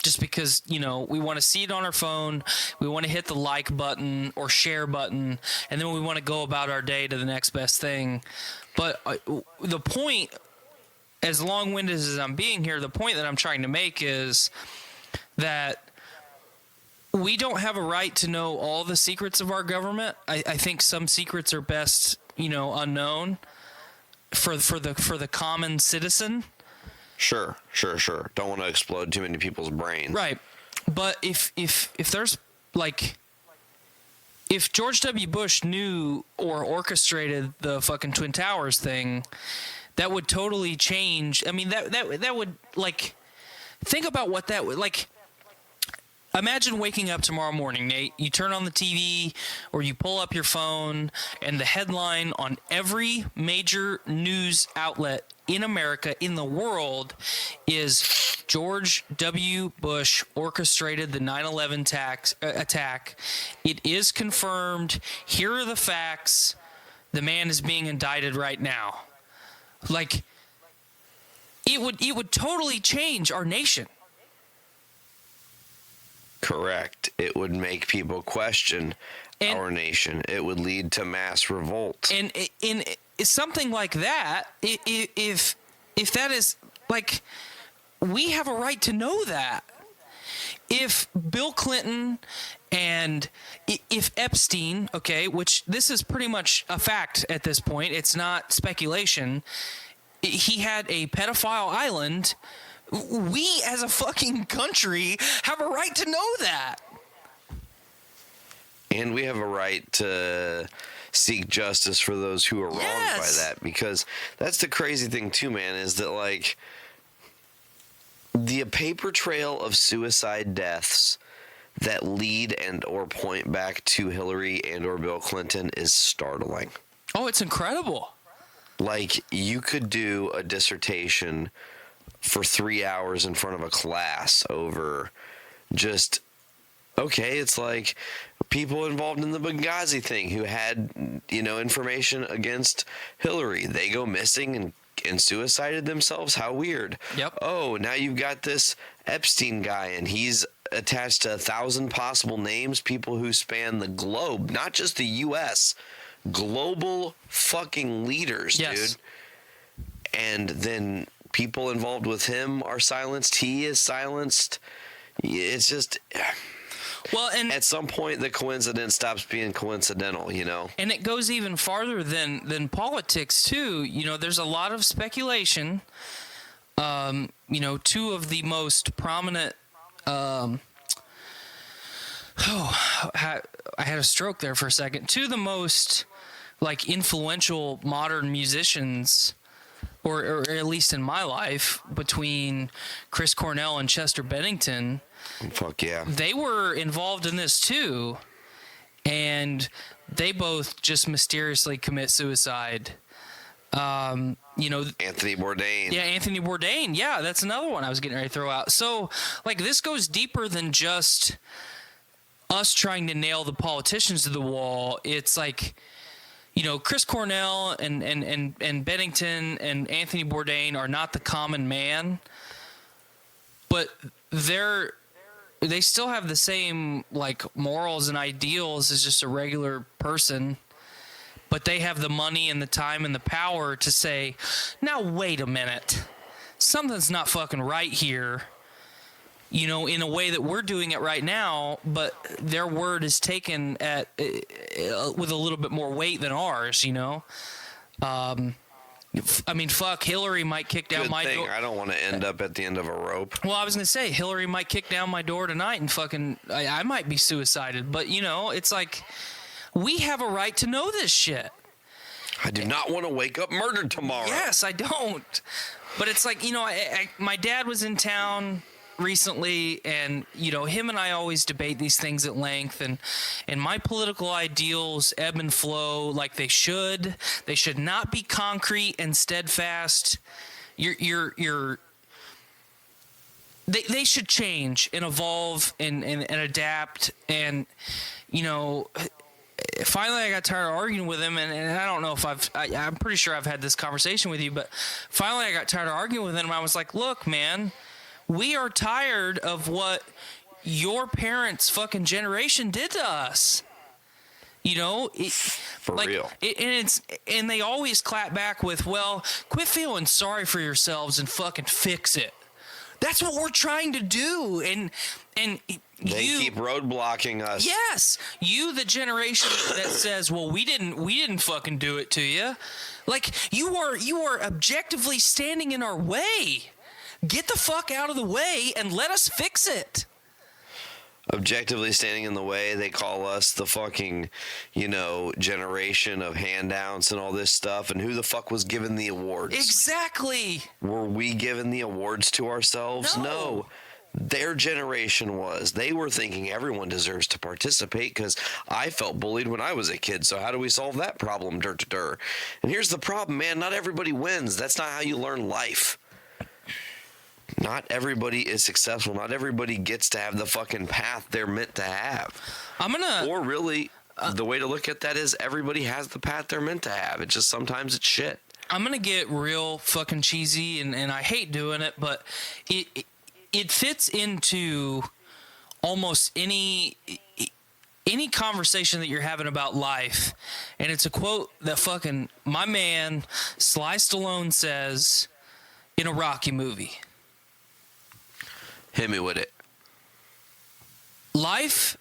Just because, you know, we want to see it on our phone, we want to hit the like button or share button, and then we want to go about our day to the next best thing. But the point, as long-winded as I'm being here, the point that I'm trying to make is that we don't have a right to know all the secrets of our government. I think some secrets are best, you know, unknown for the common citizen.
Sure. Don't want to explode too many people's brains.
Right. But if there's like, if George W. Bush knew or orchestrated the fucking Twin Towers thing, that would totally change. I mean, that would, like, think about what that would, like, imagine waking up tomorrow morning, Nate. You turn on the TV or you pull up your phone, and the headline on every major news outlet in America, in the world, is George W. Bush orchestrated the 9/11 attack. It is confirmed. Here are the facts. The man is being indicted right now. Like, it would totally change our nation.
Correct. It would make people question our nation. It would lead to mass revolt.
And in something like that, if that is, like, we have a right to know that. If Bill Clinton and if Epstein, okay, which this is pretty much a fact at this point, it's not speculation, he had a pedophile island, we as a fucking country have a right to know that.
And we have a right to seek justice for those who are wronged by that, because that's the crazy thing too, man, is that, like, the paper trail of suicide deaths that lead and or point back to Hillary and or Bill Clinton is startling.
Oh, it's incredible.
Like, you could do a dissertation for 3 hours in front of a class over just, okay, it's like people involved in the Benghazi thing who had, you know, information against Hillary. They go missing and suicided themselves. How weird.
Yep.
Oh, now you've got this Epstein guy, and he's attached to 1,000 possible names, people who span the globe, not just the U.S., global fucking leaders, dude. And then people involved with him are silenced. He is silenced. It's just, well, and at some point the coincidence stops being coincidental, you know. And
it goes even farther than politics too. You know, there's a lot of speculation. You know, two of the most prominent. I had a stroke there for a second. Two of the most, like, influential modern musicians or at least in my life, between Chris Cornell and Chester Bennington.
Fuck yeah.
They were involved in this too, and they both just mysteriously commit suicide. Anthony
Bourdain.
Yeah, Anthony Bourdain. Yeah, that's another one I was getting ready to throw out. So, like, this goes deeper than just us trying to nail the politicians to the wall. It's like, Chris Cornell and Bennington and Anthony Bourdain are not the common man, but they still have the same, like, morals and ideals as just a regular person. But they have the money and the time and the power to say, now, wait a minute. Something's not fucking right here, in a way that we're doing it right now, but their word is taken with a little bit more weight than ours, fuck, Hillary might kick down my door.
I don't want to end up at the end of a rope.
Well, I was going to say, Hillary might kick down my door tonight and fucking, I might be suicided. But, it's like, we have a right to know this shit.
I do not want to wake up murdered tomorrow.
Yes, I don't. But it's like, my dad was in town recently, and, him and I always debate these things at length, and my political ideals ebb and flow like they should. They should not be concrete and steadfast. They should change and evolve and adapt, and, finally I got tired of arguing with him, and I don't know if I'm pretty sure I've had this conversation with you, but finally I got tired of arguing with him. I was like, look, man, we are tired of what your parents' fucking generation did to us.
For real.
And they always clap back with, well, quit feeling sorry for yourselves and fucking fix it. That's what we're trying to do. And
they keep roadblocking us.
Yes, the generation that says, "Well, we didn't fucking do it to you." Like, you are objectively standing in our way. Get the fuck out of the way and let us fix it.
Objectively standing in the way, they call us the fucking, generation of handouts and all this stuff. And who the fuck was given the awards?
Exactly.
Were we given the awards to ourselves? No. Their generation was. They were thinking everyone deserves to participate because I felt bullied when I was a kid. So how do we solve that problem? And here's the problem, man. Not everybody wins. That's not how you learn life. Not everybody is successful. Not everybody gets to have the fucking path they're meant to have. Or really, the way to look at that is everybody has the path they're meant to have. It's just sometimes it's shit.
I'm going to get real fucking cheesy, and I hate doing it, but it fits into almost any conversation that you're having about life. And it's a quote that fucking my man Sly Stallone says in a Rocky movie.
Hit me with it.
Life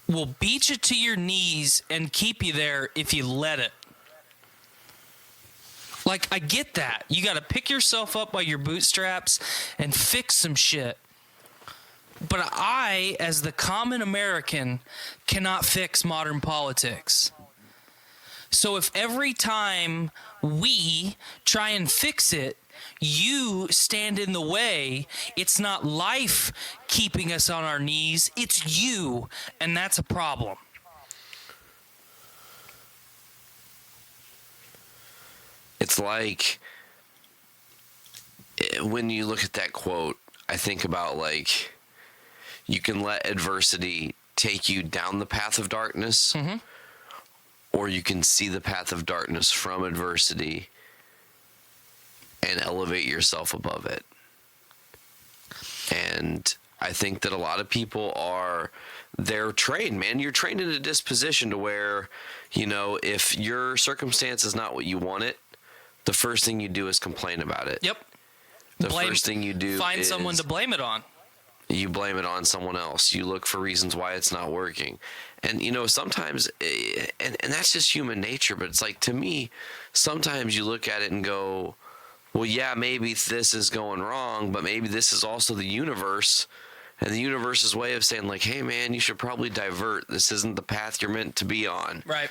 will beat you to your knees and keep you there if you let it. Like, I get that. You got to pick yourself up by your bootstraps and fix some shit. But I, as the common American, cannot fix modern politics. So if every time we try and fix it, you stand in the way, it's not life keeping us on our knees, it's you, and that's a problem.
It's like, when you look at that quote, I think about, like, you can let adversity take you down the path of darkness, or you can see the path of darkness from adversity and elevate yourself above it. And I think that a lot of people they're trained, man. You're trained in a disposition to where, if your circumstance is not what you want it, the first thing you do is complain about it.
Yep.
First thing you do
find
is
someone to blame it on.
You blame it on someone else. You look for reasons why it's not working. And, sometimes, and that's just human nature, but it's like, to me, sometimes you look at it and go, well, yeah, maybe this is going wrong, but maybe this is also the universe, and the universe's way of saying, like, hey, man, you should probably divert. This isn't the path you're meant to be on.
Right.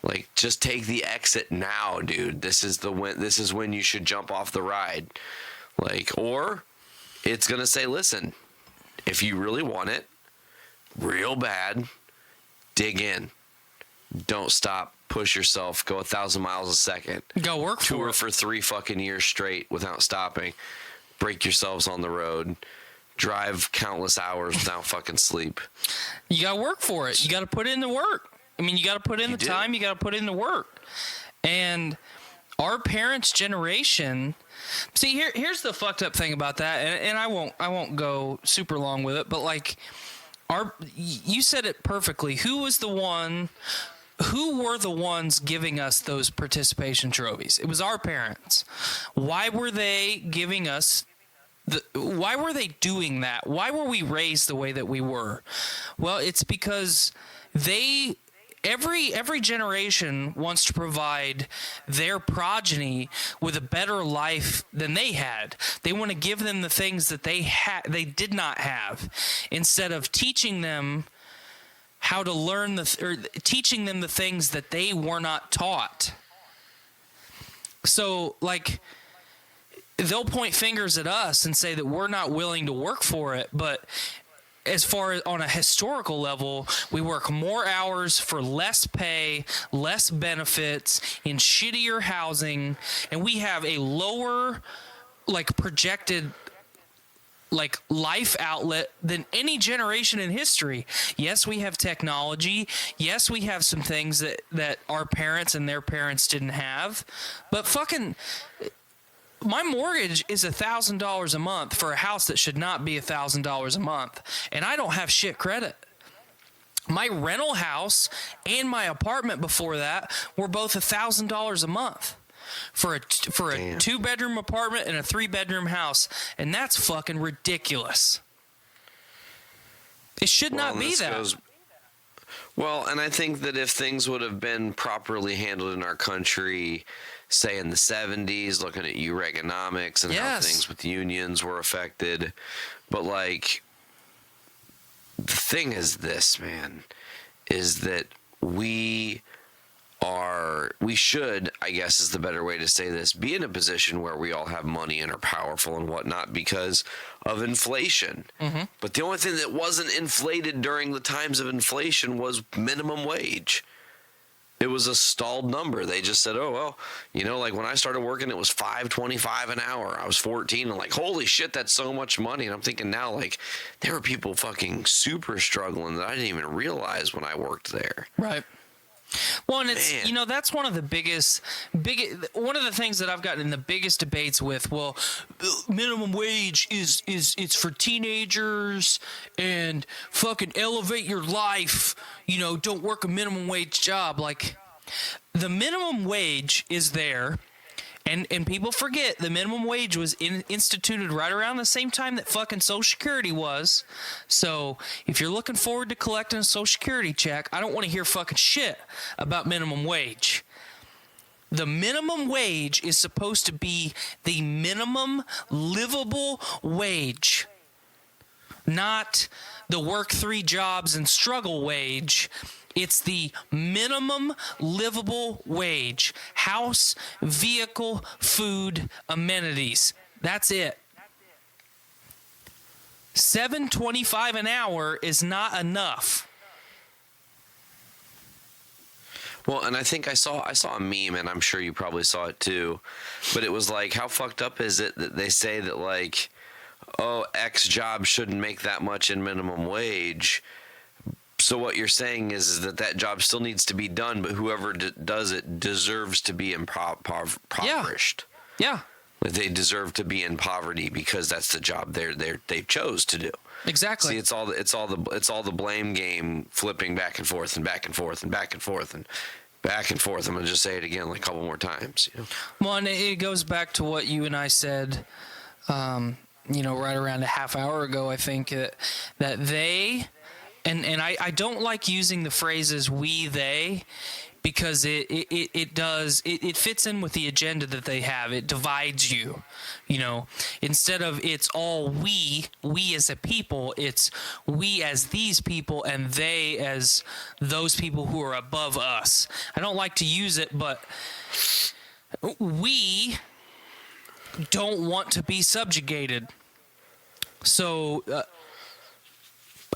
Like, just take the exit now, dude. This is when you should jump off the ride. Like, or it's going to say, listen, if you really want it real bad, dig in. Don't stop. Push yourself. Go 1,000 miles a second.
Go work for it.
Tour for 3 fucking years straight without stopping. Break yourselves on the road. Drive countless hours without fucking sleep.
You got to work for it. You got to put in the work. I mean, you got to put in the time. You got to put in the work. And our parents' generation. See, here's the fucked up thing about that, and I won't go super long with it, but like, you said it perfectly. Who were the ones giving us those participation trophies? It was our parents. Why were they giving us? Why were they doing that? Why were we raised the way that we were? Well, it's because every generation wants to provide their progeny with a better life than they had. They want to give them the things that they did not have, instead of teaching them how to learn or teaching them the things that they were not taught. So, like, they'll point fingers at us and say that we're not willing to work for it, but as far as on a historical level, we work more hours for less pay, less benefits, in shittier housing, and we have a lower, like, projected, like, life outlet than any generation in history. Yes, we have technology. Yes, we have some things that our parents and their parents didn't have, but fucking, my mortgage is $1,000 a month for a house that should not be $1,000 a month, and I don't have shit credit. My rental house and my apartment before that were both $1,000 a month for a 2-bedroom apartment and a 3-bedroom house, and that's fucking ridiculous. It should not be that.
Well, and I think that if things would have been properly handled in our country, say in the 70s, looking at Reaganomics and how things with unions were affected. But, like, the thing is this, man, is that we should, I guess is the better way to say this, be in a position where we all have money and are powerful and whatnot because of inflation. Mm-hmm. But the only thing that wasn't inflated during the times of inflation was minimum wage. It was a stalled number. They just said, oh, well, you know, like when I started working, it was $5.25 an hour. I was 14 and like, holy shit, that's so much money. And I'm thinking now, like, there were people fucking super struggling that I didn't even realize when I worked there.
Right. Well, and it's, you know, that's one of the one of the things that I've gotten in the biggest debates with, well, minimum wage is it's for teenagers and fucking elevate your life, you know, don't work a minimum wage job. Like, the minimum wage is there, and people forget the minimum wage was instituted right around the same time that fucking Social Security was. So if you're looking forward to collecting a Social Security check, I don't want to hear fucking shit about minimum wage. The minimum wage is supposed to be the minimum livable wage, not the work 3 jobs and struggle wage. It's the minimum livable wage. House, vehicle, food, amenities. That's it. $7.25 an hour is not enough.
Well, and I think I saw a meme, and I'm sure you probably saw it too, but it was like, how fucked up is it that they say that, like, oh, X job shouldn't make that much in minimum wage. So what you're saying is that job still needs to be done, but whoever does it deserves to be impoverished.
Yeah.
Like, they deserve to be in poverty because that's the job they chose to do.
Exactly.
See, it's all the blame game, flipping back and forth and back and forth and back and forth and back and forth. I'm gonna just say it again like a couple more times. You know?
Well, and it goes back to what you and I said, you know, right around a half hour ago. I think that they. And I don't like using the phrases we, they, because it fits in with the agenda that they have. It divides you, you know. Instead of it's all we as a people, it's we as these people and they as those people who are above us. I don't like to use it, but we don't want to be subjugated. So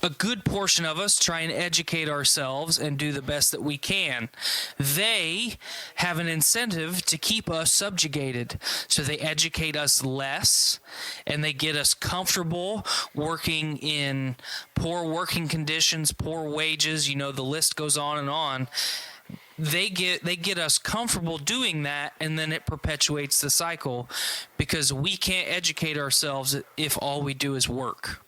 a good portion of us try and educate ourselves and do the best that we can. They have an incentive to keep us subjugated. So they educate us less and they get us comfortable working in poor working conditions, poor wages, you know, the list goes on and on. They get us comfortable doing that, and then it perpetuates the cycle because we can't educate ourselves if all we do is work.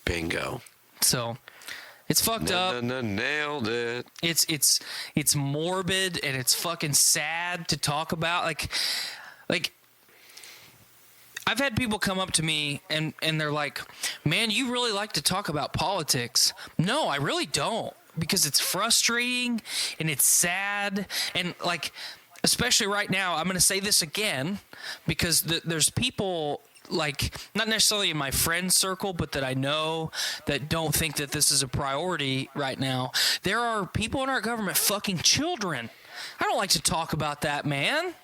Bingo. So
it's fucked up.
Nailed it.
It's morbid and it's fucking sad to talk about. Like I've had people come up to me and they're like, "Man, you really like to talk about politics." No, I really don't, because it's frustrating and it's sad, and like, especially right now, I'm going to say this again because there's people, like, not necessarily in my friend circle, but that I know that don't think that this is a priority right now. There are people in our government fucking children. I don't like to talk about that, man.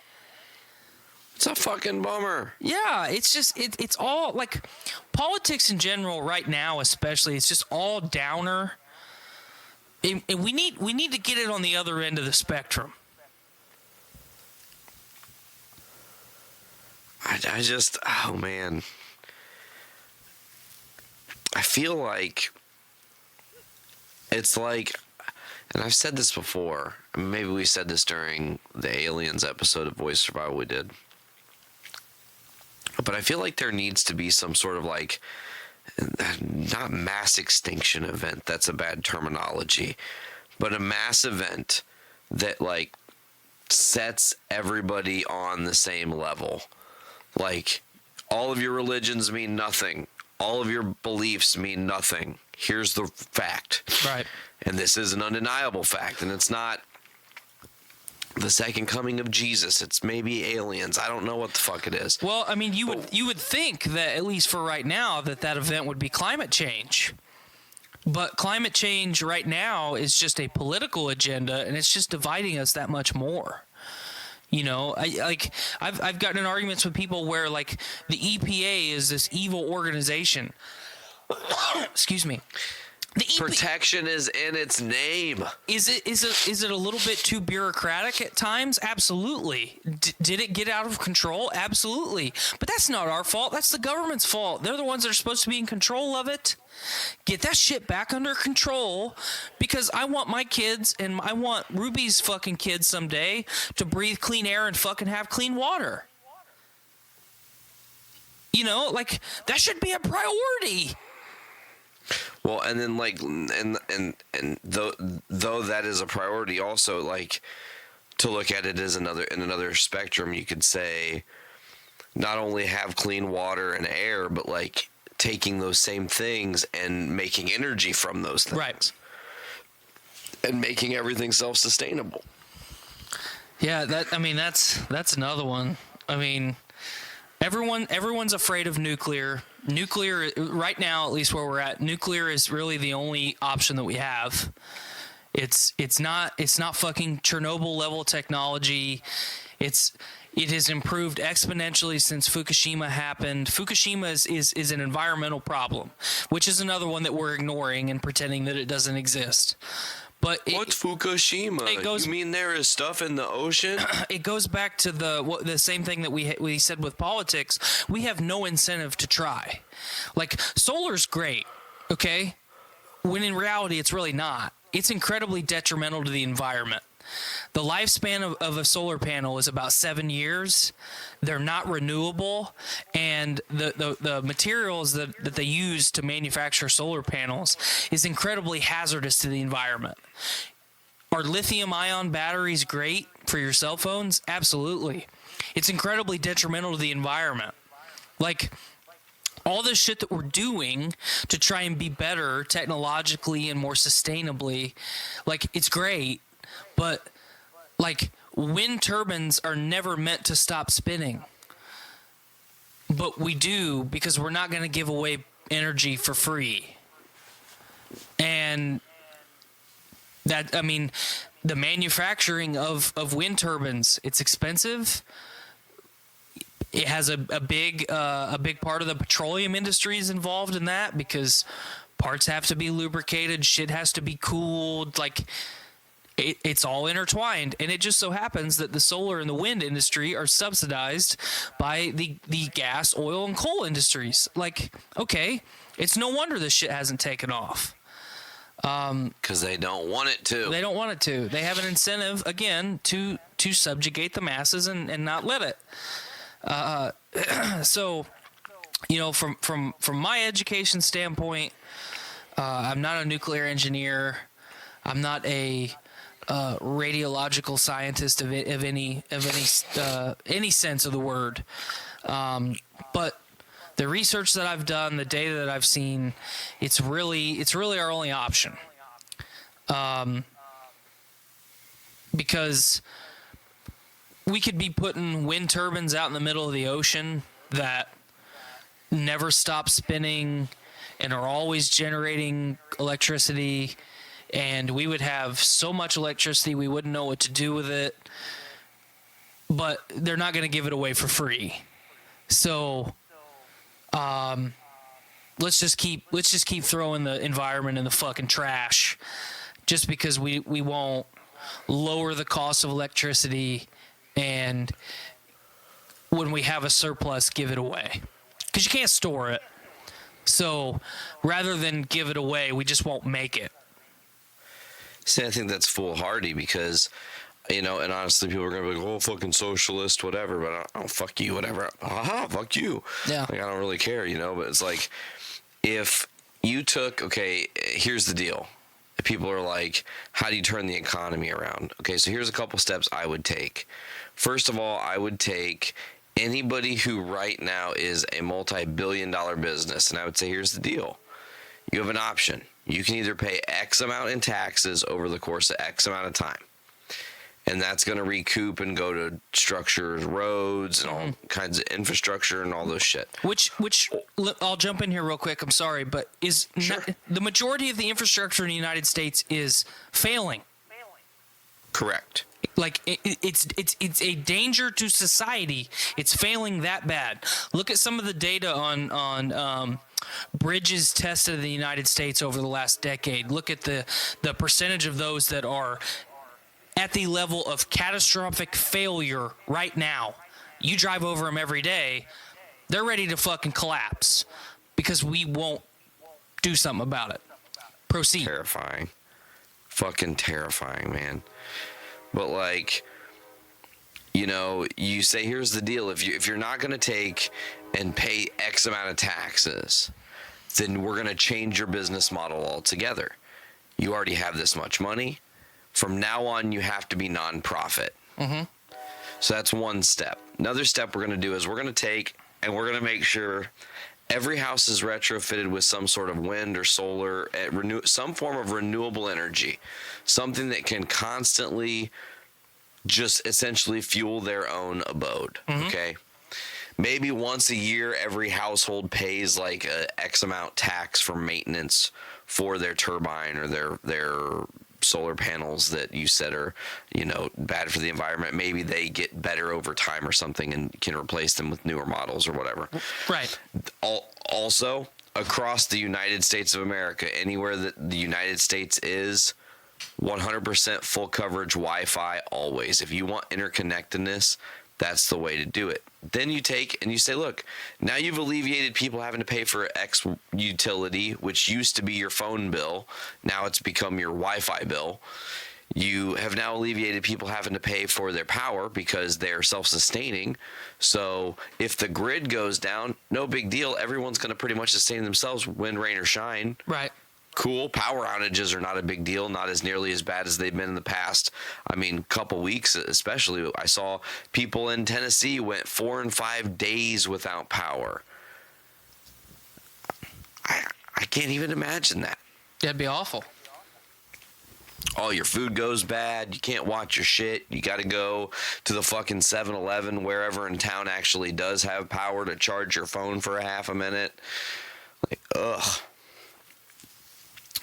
It's a fucking bummer.
Yeah, it's just, it's all, like, politics in general right now especially, it's just all downer. And we need to get it on the other end of the spectrum.
I just, oh man, I feel like it's like, and I've said this before, maybe we said this during the Aliens episode of Voice Survival we did, but I feel like there needs to be some sort of, like, not mass extinction event, that's a bad terminology, but a mass event that, like, sets everybody on the same level. Like, all of your religions mean nothing. All of your beliefs mean nothing. Here's the fact.
Right.
And this is an undeniable fact. And it's not the second coming of Jesus. It's maybe aliens. I don't know what the fuck it is.
Well, I mean, you would think that, at least for right now, that event would be climate change. But climate change right now is just a political agenda, and it's just dividing us that much more. You know, I've gotten in arguments with people where, like, the EPA is this evil organization. Excuse me.
Protection is in its name.
Is it a little bit too bureaucratic at times? Absolutely. Did it get out of control? Absolutely. But that's not our fault. That's the government's fault. They're the ones that are supposed to be in control of it. Get that shit back under control, because I want my kids and I want Ruby's fucking kids someday to breathe clean air and fucking have clean water. You know, like, that should be a priority.
Well, and then, like, and though that is a priority, also, like, to look at it as another spectrum, you could say not only have clean water and air, but, like, taking those same things and making energy from those things.
Right.
And making everything self-sustainable.
Yeah, that's another one. I mean, everyone's afraid of nuclear. Nuclear, right now, at least where we're at, nuclear is really the only option that we have. It's not fucking Chernobyl level technology. It has improved exponentially since Fukushima happened. Fukushima is an environmental problem, which is another one that we're ignoring and pretending that it doesn't exist. But
what's Fukushima? You mean there is stuff in the ocean?
It goes back to the same thing that we said with politics. We have no incentive to try. Like, solar's great, okay? When in reality, it's really not. It's incredibly detrimental to the environment. The lifespan of a solar panel is about 7 years. They're not renewable, and the materials that they use to manufacture solar panels is incredibly hazardous to the environment. Are lithium-ion batteries great for your cell phones? Absolutely. It's incredibly detrimental to the environment. Like, all this shit that we're doing to try and be better technologically and more sustainably, like, it's great. but like wind turbines are never meant to stop spinning. But we do because we're not going to give away energy for free. And that, I mean, the manufacturing of wind turbines, it's expensive. It has a big part of the petroleum industry is involved in that because parts have to be lubricated, shit has to be cooled, like it's all intertwined. And it just so happens that the solar and the wind industry are subsidized by the gas, oil, and coal industries. Like, okay, it's no wonder this shit hasn't taken off.
Because they don't want it to.
They don't want it to. They have an incentive, again, to subjugate the masses and not let it. So, you know, from my education standpoint, I'm not a nuclear engineer. I'm not a radiological scientist of any sense of the word. But the research that I've done, the data that I've seen, it's really our only option. Because we could be putting wind turbines out in the middle of the ocean that never stop spinning and are always generating electricity, and we would have so much electricity we wouldn't know what to do with it. But they're not going to give it away for free. So let's just keep throwing the environment in the fucking trash just because we won't lower the cost of electricity, and when we have a surplus, give it away. Because you can't store it. So rather than give it away, we just won't make it.
See, I think that's foolhardy because, you know, and honestly, people are going to be like, oh, fucking socialist, whatever, but oh, fuck you, whatever. Aha, fuck you. Yeah. Like, I don't really care, you know, but it's like, if you took, okay, here's the deal. People are like, how do you turn the economy around? Okay, so here's a couple steps I would take. First of all, I would take anybody who right now is a multi-billion-dollar business, and I would say, here's the deal. You have an option. You can either pay X amount in taxes over the course of X amount of time, and that's going to recoup and go to structures, roads, and all kinds of infrastructure and all those shit.
Which I'll jump in here real quick. I'm sorry, but the majority of the infrastructure in the United States is failing.
Correct.
Like it's a danger to society. It's failing that bad. Look at some of the data on bridges tested in the United States over the last decade. Look at the percentage of those that are at the level of catastrophic failure right now. You drive over them every day, they're ready to fucking collapse because we won't do something about it. Proceed.
Terrifying. Fucking terrifying, man. But like, you know, you say, here's the deal. If you're not going to take and pay X amount of taxes, then we're going to change your business model altogether. You already have this much money. From now on, you have to be nonprofit. Mm-hmm. So that's one step. Another step we're going to do is we're going to take and we're going to make sure every house is retrofitted with some sort of wind or solar, some form of renewable energy, something that can constantly just essentially fuel their own abode. Mm-hmm. Okay. Maybe once a year, every household pays like a X amount tax for maintenance for their turbine or their solar panels that you said are, you know, bad for the environment. Maybe they get better over time or something and can replace them with newer models or whatever.
Right.
Also, across the United States of America, anywhere that the United States is, 100% full coverage Wi-Fi always. If you want interconnectedness, that's the way to do it. Then you take and you say, look, now you've alleviated people having to pay for X utility, which used to be your phone bill. Now it's become your Wi-Fi bill. You have now alleviated people having to pay for their power because they're self-sustaining. So if the grid goes down, no big deal. Everyone's going to pretty much sustain themselves, wind, rain, or shine.
Right.
Cool. Power outages are not a big deal, not as nearly as bad as they've been in the past. I mean, couple weeks especially. I saw people in Tennessee went 4 and 5 days without power. I can't even imagine that.
That'd be awful.
all your food goes bad. You can't watch your shit. You got to go to the fucking 7-Eleven, wherever in town actually does have power, to charge your phone for a half a minute. Like, ugh.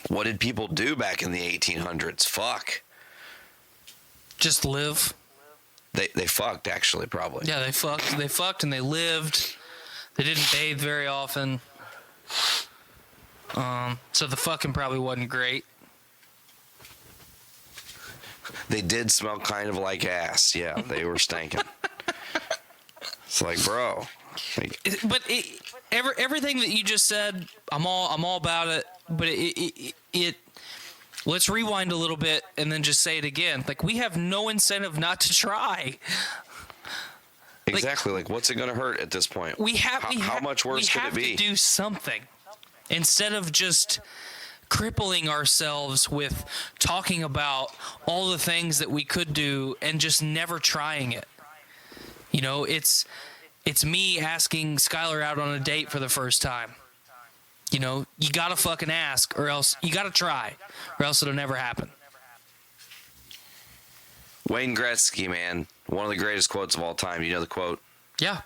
What did people do back in the 1800s? Fuck.
Just live.
They fucked, actually, probably.
Yeah, they fucked and they lived. They didn't bathe very often. So the fucking probably wasn't great.
They did smell kind of like ass. Yeah, they were stinking. It's like, bro. Like,
But everything that you just said, I'm all about it. But it let's rewind a little bit and then just say it again. Like, we have no incentive not to try.
exactly. Like, what's it going to hurt at this point? How much worse could it be?
We have to do something instead of just crippling ourselves with talking about all the things that we could do and just never trying it. You know, it's me asking Skylar out on a date for the first time. You know, you gotta fucking ask, or else you gotta try, or else it'll never happen.
Wayne Gretzky, man, one of the greatest quotes of all time. You know the quote?
Yeah.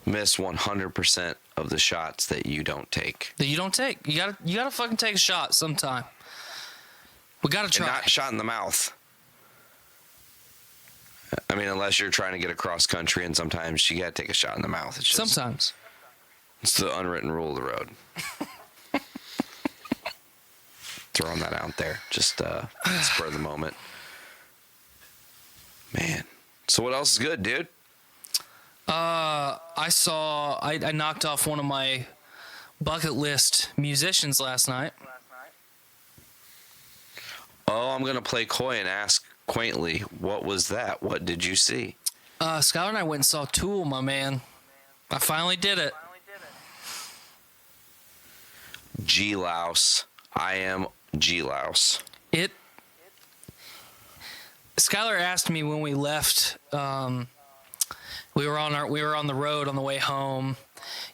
Miss 100% of the shots that you don't take.
That you don't take. You gotta fucking take a shot sometime. We gotta try.
And not shot in the mouth. I mean, unless you're trying to get across country, and sometimes you gotta take a shot in the mouth. It's just,
Sometimes.
It's the unwritten rule of the road. Throwing that out there, just spur of the moment. Man, so what else is good, dude?
I knocked off one of my bucket list musicians last night.
Oh, I'm gonna play coy and ask quaintly, what was that? What did you see?
Skylar and I went and saw Tool, my man. I finally did it.
G-Louse. I am G-Louse.
Skylar asked me when we left. We were on the road on the way home.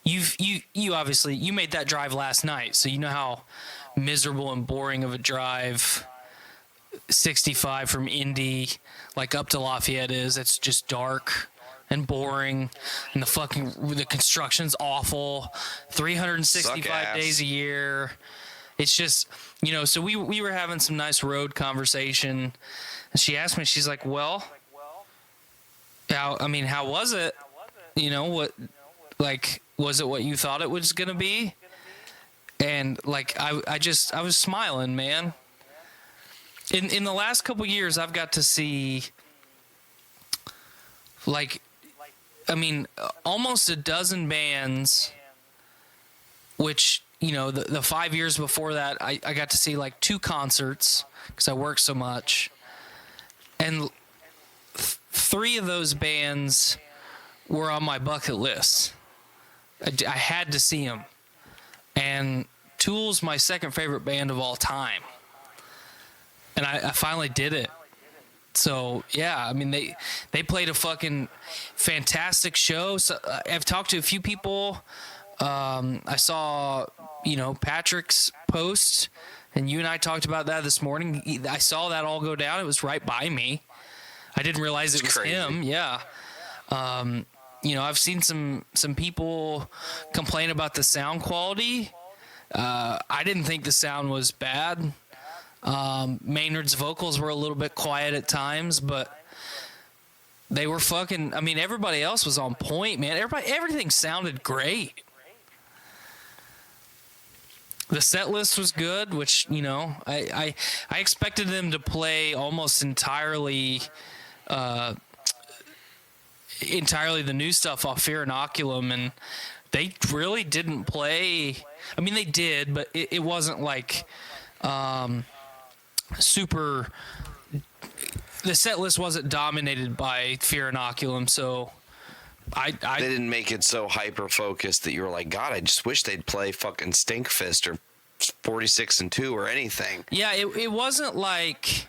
You obviously you made that drive last night, so you know how miserable and boring of a drive 65 from Indy like up to Lafayette is. It's just dark and boring, and the construction's awful. 365 days a year. It's just, you know, so we were having some nice road conversation, and she asked me, she's like, well, how was it? You know, what, like, was it what you thought it was going to be? And like, I was smiling, man. In the last couple years, I've got to see, like, almost a dozen bands, which, you know, the 5 years before that, I got to see like 2 concerts because I work so much. And 3 of those bands were on my bucket list. I had to see them. And Tool's my second favorite band of all time. And I finally did it. So, yeah, I mean, they played a fucking fantastic show. So, I've talked to a few people. I saw, you know, Patrick's post, and you and I talked about that this morning. I saw that all go down. It was right by me. I didn't realize it was
crazy.
him. Yeah. You know, I've seen some people complain about the sound quality. I didn't think the sound was bad. Maynard's vocals were a little bit quiet at times, but they were fucking, I mean, everybody else was on point, man. Everything sounded great. The set list was good, which, you know, I expected them to play almost entirely the new stuff off Fear Inoculum, and they really didn't play. I mean, they did, but it wasn't like super. The set list wasn't dominated by Fear Inoculum, so they
didn't make it so hyper focused that you were like, God, I just wish they'd play fucking Stinkfist or 46 and 2 or anything.
Yeah, it wasn't like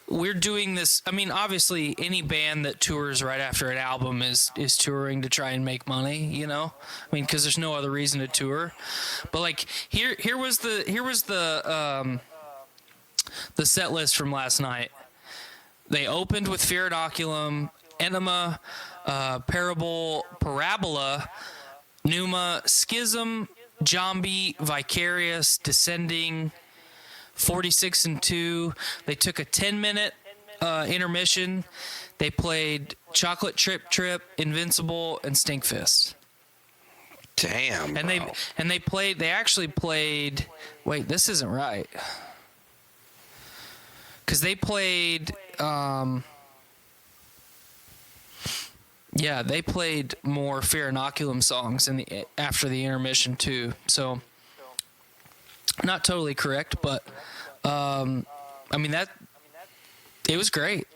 we're doing this. I mean, obviously, any band that tours right after an album is touring to try and make money. You know, I mean, because there's no other reason to tour. But like here was the the set list from last night. They opened with Fear Inoculum, Enema, Parabola, Pneuma, Schism, Zombie, Vicarious, Descending, 46 and 2. They took a 10-minute intermission. They played Chocolate Trip, Invincible, and Stinkfist.
Damn.
And they actually played. Wait, this isn't right. Because they played. They played more Fear Inoculum songs after the intermission too. So, not totally correct, but it was great.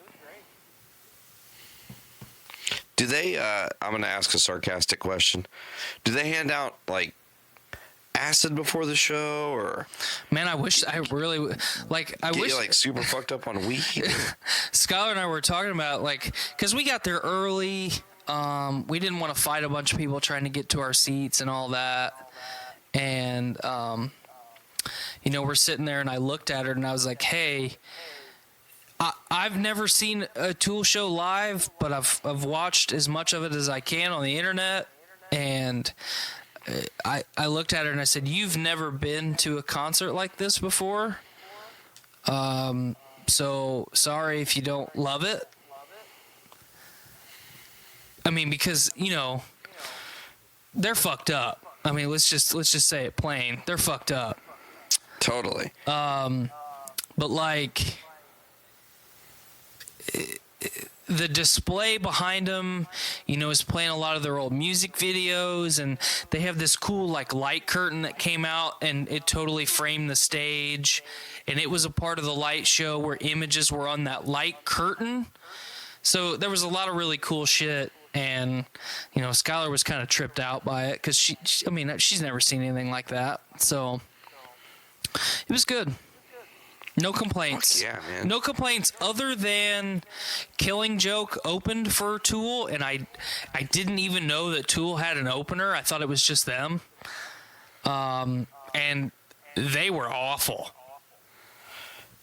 Do they, I'm going to ask a sarcastic question. Do they hand out, like, acid before the show, or?
Man, I wish I really, like, I wish.
You, like, super fucked up on weed?
Skylar and I were talking about, like, because we got there early. We didn't want to fight a bunch of people trying to get to our seats and all that. And, we're sitting there, and I looked at her, and I was like, hey, I've never seen a Tool show live, but I've watched as much of it as I can on the internet. And I looked at her and I said, you've never been to a concert like this before. So sorry if you don't love it. I mean, because, they're fucked up. I mean, let's just say it plain. They're fucked up.
Totally.
But like, the display behind them, is playing a lot of their old music videos, and they have this cool like light curtain that came out, and it totally framed the stage, and it was a part of the light show where images were on that light curtain. So there was a lot of really cool shit, and Skylar was kind of tripped out by it because she's never seen anything like that. So it was good. No complaints.
Fuck yeah, man.
No complaints other than Killing Joke opened for Tool, and I didn't even know that Tool had an opener. I thought it was just them. And they were awful.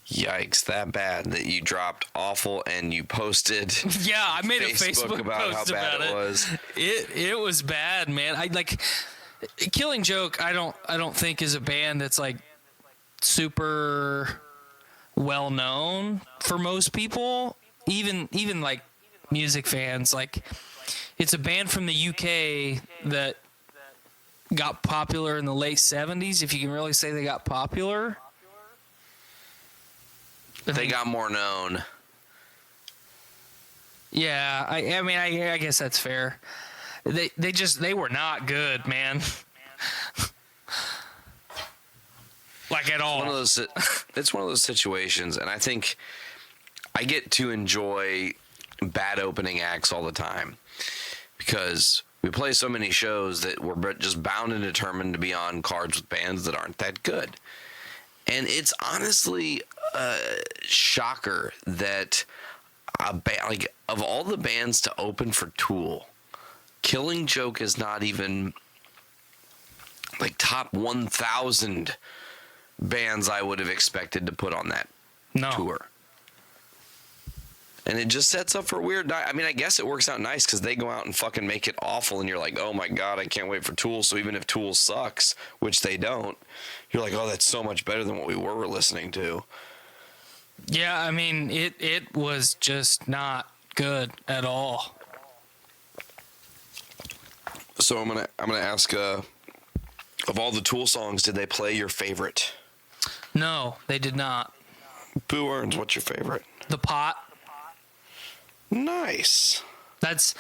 Yikes, that bad that you dropped awful and you posted.
Yeah, I made a Facebook
about
post
how bad
about
it was.
It was bad, man. I like Killing Joke. I don't think is a band that's like super well known for most people, even like music fans. Like, it's a band from the UK that got popular in the late 70s, if you can really say they got popular.
They got more known.
Yeah, I guess that's fair. They were not good, man. Like at all.
It's one of those situations, and I think I get to enjoy bad opening acts all the time because we play so many shows that we're just bound and determined to be on cards with bands that aren't that good. And it's honestly a shocker that of all the bands to open for Tool, Killing Joke is not even like top 1,000 bands I would have expected to put on that tour. And it just sets up for a weird night. I mean, I guess it works out nice because they go out and fucking make it awful, and you're like, oh my God, I can't wait for Tool. So even if Tool sucks, which they don't, you're like, oh, that's so much better than what we were listening to.
Yeah, I mean, it was just not good at all.
So I'm gonna ask, of all the Tool songs, did they play your favorite?
No, they did not.
Boo Earns, what's your favorite?
The Pot.
Nice.
That's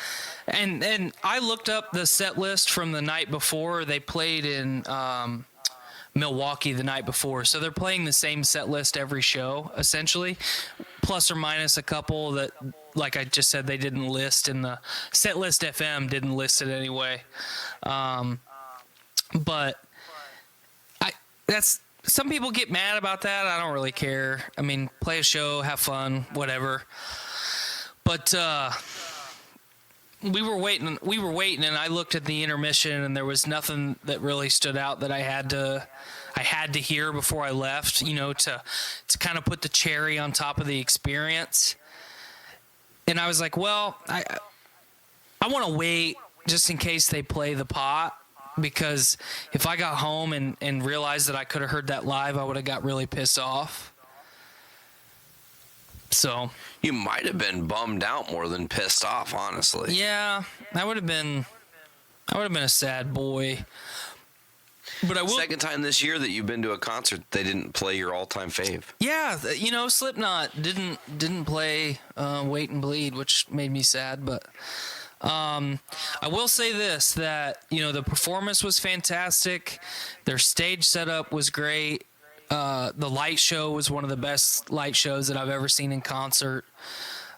and I looked up the set list from the night before. They played in Milwaukee the night before, so they're playing the same set list every show essentially, plus or minus a couple that, like I just said, they didn't list in the set list. FM didn't list it anyway, but that's some people get mad about that. I don't really care. I mean, play a show, have fun, whatever. But we were waiting, and I looked at the intermission, and there was nothing that really stood out that I had to hear before I left, you know, to kind of put the cherry on top of the experience. And I was like, well, I want to wait just in case they play the pot, because if I got home and realized that I could have heard that live, I would have got really pissed off. So
You might have been bummed out more than pissed off, honestly.
yeah, I would have been a sad boy. But I will.
Second time this year that you've been to a concert, they didn't play your all-time fave.
Yeah, you know, Slipknot didn't play Wait and Bleed, which made me sad. But I will say this, that, you know, the performance was fantastic. Their stage setup was great. The light show was one of the best light shows that I've ever seen in concert.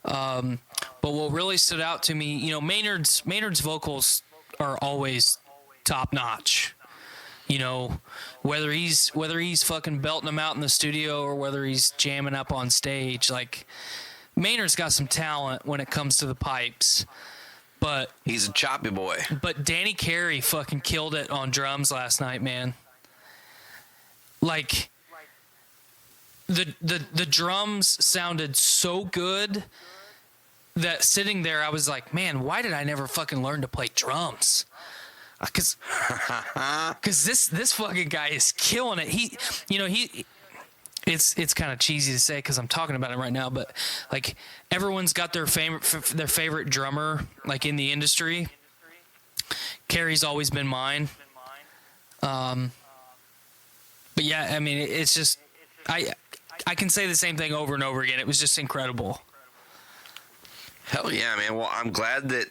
But what really stood out to me, you know, Maynard's vocals are always top notch. You know, whether he's fucking belting them out in the studio or whether he's jamming up on stage, like, Maynard's got some talent when it comes to the pipes. But
He's a choppy boy.
But Danny Carey fucking killed it on drums last night, man. Like, the drums sounded so good that sitting there, I was like, man, why did I never fucking learn to play drums? Because this fucking guy is killing it. It's kind of cheesy to say because I'm talking about it right now, but like, everyone's got their favorite drummer, like, in the industry. Carey's always been mine. But yeah, I mean, it's just, I can say the same thing over and over again. It was just incredible.
Hell yeah, man. Well, I'm glad that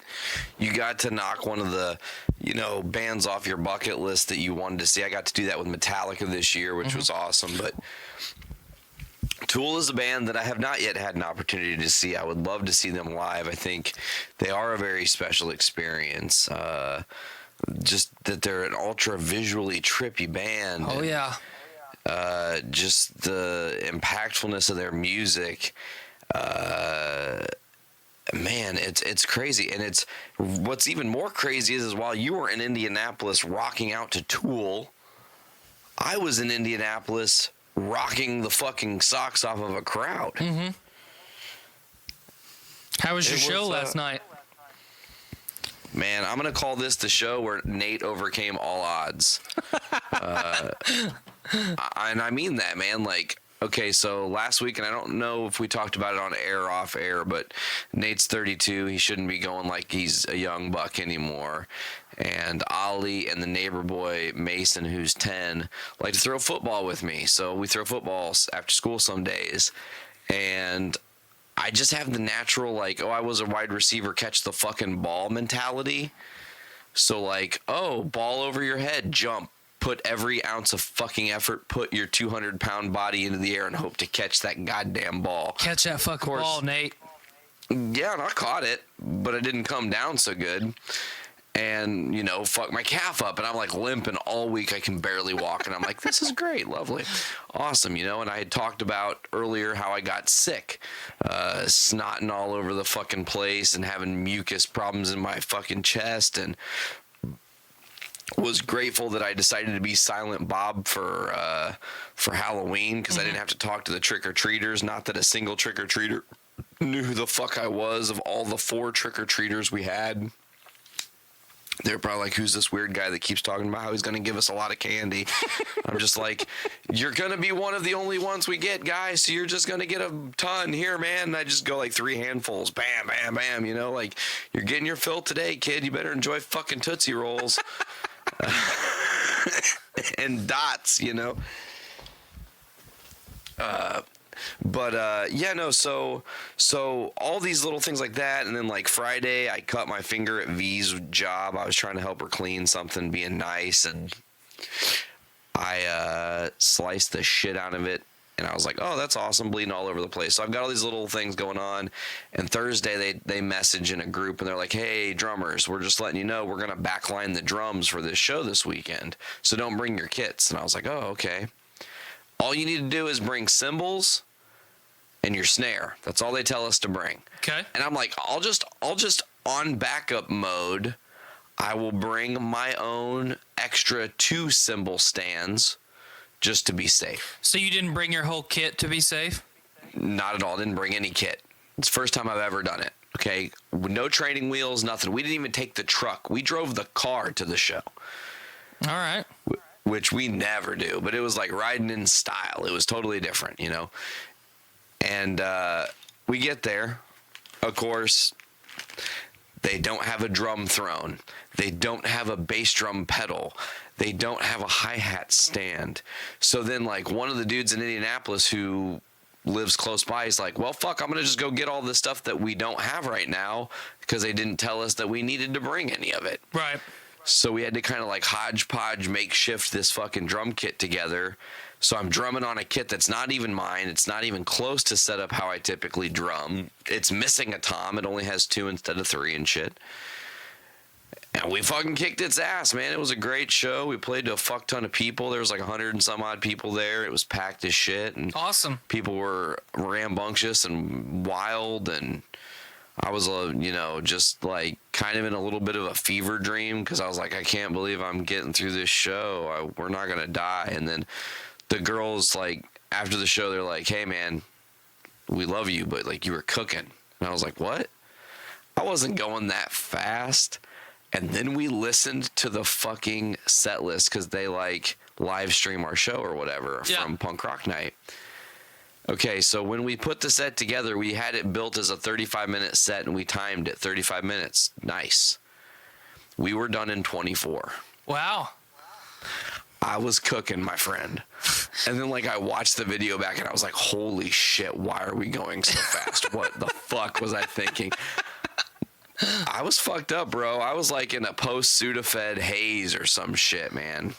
you got to knock one of the, you know, bands off your bucket list that you wanted to see. I got to do that with Metallica this year, which was awesome. But Tool is a band that I have not yet had an opportunity to see. I would love to see them live. I think they are a very special experience. Just that they're an ultra visually trippy band.
Oh, yeah.
Just the impactfulness of their music. Man, it's crazy. And it's what's even more crazy is while you were in Indianapolis rocking out to Tool, I was in Indianapolis rocking the fucking socks off of a crowd.
Mm-hmm. How was your show last night?
Man, I'm going to call this the show where Nate overcame all odds. And I mean that, man. Like, okay, so last week, and I don't know if we talked about it on air or off air, but Nate's 32. He shouldn't be going like he's a young buck anymore. And Ollie and the neighbor boy, Mason, who's 10, like to throw football with me. So we throw football after school some days. And I just have the natural, like, oh, I was a wide receiver, catch the fucking ball mentality. So, like, oh, ball over your head, jump. Put every ounce of fucking effort, put your 200-pound body into the air and hope to catch that goddamn ball.
Catch that fucking ball, Nate.
Yeah, and I caught it, but it didn't come down so good. And, you know, fuck my calf up, and I'm like limping all week. I can barely walk, and I'm like, this is great, lovely, awesome, you know. And I had talked about earlier how I got sick, snotting all over the fucking place and having mucus problems in my fucking chest, and was grateful that I decided to be Silent Bob for Halloween because I didn't have to talk to the trick-or-treaters. Not that a single trick-or-treater knew who the fuck I was. Of all the 4 trick-or-treaters we had, they're probably like, who's this weird guy that keeps talking about how he's going to give us a lot of candy? I'm just like, you're going to be one of the only ones we get, guys, so you're just going to get a ton here, man. And I just go like 3 handfuls, bam, bam, bam, you know, like, you're getting your fill today, kid. You better enjoy fucking Tootsie Rolls. And dots, you know. Yeah, no, so all these little things like that, and then like Friday I cut my finger at V's job. I was trying to help her clean something, being nice, and I sliced the shit out of it. And I was like, oh, that's awesome, bleeding all over the place. So I've got all these little things going on. And Thursday, they message in a group, and they're like, hey, drummers, we're just letting you know we're going to backline the drums for this show this weekend. So don't bring your kits. And I was like, oh, okay. All you need to do is bring cymbals and your snare. That's all they tell us to bring.
Okay.
And I'm like, I'll just on backup mode, I will bring my own extra 2 cymbal stands just to be safe.
So you didn't bring your whole kit to be safe?
Not at all. Didn't bring any kit. It's the first time I've ever done it. Okay. No training wheels, nothing. We didn't even take the truck. We drove the car to the show.
All right.
Which we never do, but it was like riding in style. It was totally different, you know? And we get there. Of course, they don't have a drum throne. They don't have a bass drum pedal. They don't have a hi-hat stand. So then, like, one of the dudes in Indianapolis who lives close by is like, well, fuck, I'm going to just go get all the stuff that we don't have right now because they didn't tell us that we needed to bring any of it.
Right.
So we had to kind of like hodgepodge makeshift this fucking drum kit together. So I'm drumming on a kit that's not even mine. It's not even close to set up how I typically drum. It's missing a tom. It only has 2 instead of 3 and shit. And we fucking kicked its ass, man. It was a great show. We played to a fuck ton of people. There was like 100 and some odd people there. It was packed as shit. And
awesome.
People were rambunctious and wild, and I was, you know, just like kind of in a little bit of a fever dream because I was like, I can't believe I'm getting through this show. We're not going to die. And then the girls, like, after the show, they're like, hey, man, we love you, but, like, you were cooking. And I was like, what? I wasn't going that fast. And then we listened to the fucking set list because they, like, live stream our show or whatever from Punk Rock Night. Okay, so when we put the set together, we had it built as a 35-minute set, and we timed it 35 minutes. Nice. We were done in 24.
Wow.
I was cooking, my friend. And then, like, I watched the video back, and I was like, holy shit, why are we going so fast? What the fuck was I thinking? I was fucked up, bro. I was, like, in a post-Sudafed haze or some shit, man.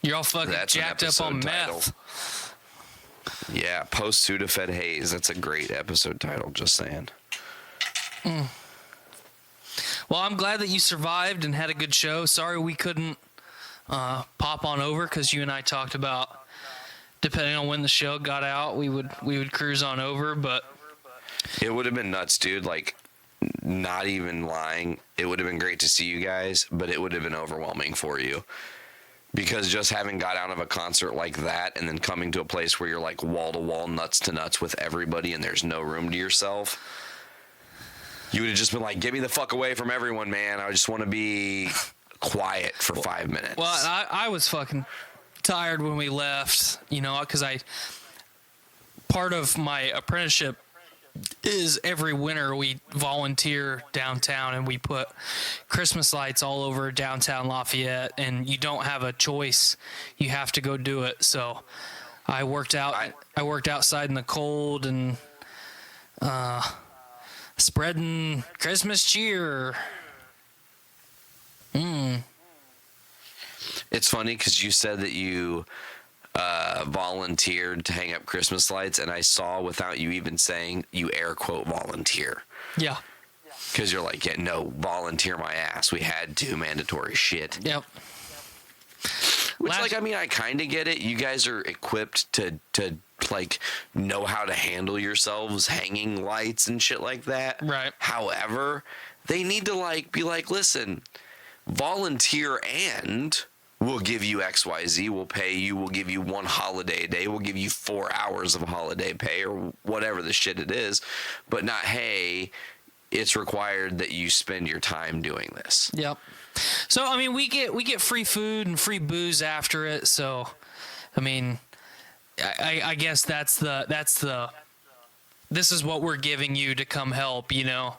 You're all fucking jacked up on
title.
meth.
Yeah, post Sudafed haze. That's a great episode title, just saying.
Well, I'm glad that you survived and had a good show. Sorry we couldn't pop on over because you and I talked about, depending on when the show got out, we would cruise on over, but
it would have been nuts, dude. Like, not even lying. It would have been great to see you guys, but it would have been overwhelming for you. Because just having got out of a concert like that and then coming to a place where you're like wall-to-wall, nuts to nuts with everybody and there's no room to yourself, you would have just been like, get me the fuck away from everyone, man. I just want to be quiet for 5 minutes.
Well, I was fucking tired when we left, you know, because part of my apprenticeship is every winter we volunteer downtown and we put Christmas lights all over downtown Lafayette, and you don't have a choice. You have to go do it. So I worked outside in the cold and spreading Christmas cheer.
It's funny because you said that you volunteered to hang up Christmas lights, and I saw, without you even saying, you air quote volunteer.
Yeah.
Because you're like, yeah, no, volunteer my ass. We had to, mandatory shit.
Yep.
Which, like, I mean, I kind of get it. You guys are equipped to like know how to handle yourselves hanging lights and shit like that.
Right.
However, they need to like be like, listen, volunteer and we'll give you XYZ, we'll pay you, we'll give you 1 holiday day, we'll give you 4 hours of holiday pay or whatever the shit it is, but not, hey, it's required that you spend your time doing this.
Yep. So I mean, we get free food and free booze after it. So, I mean, I guess this is what we're giving you to come help, you know.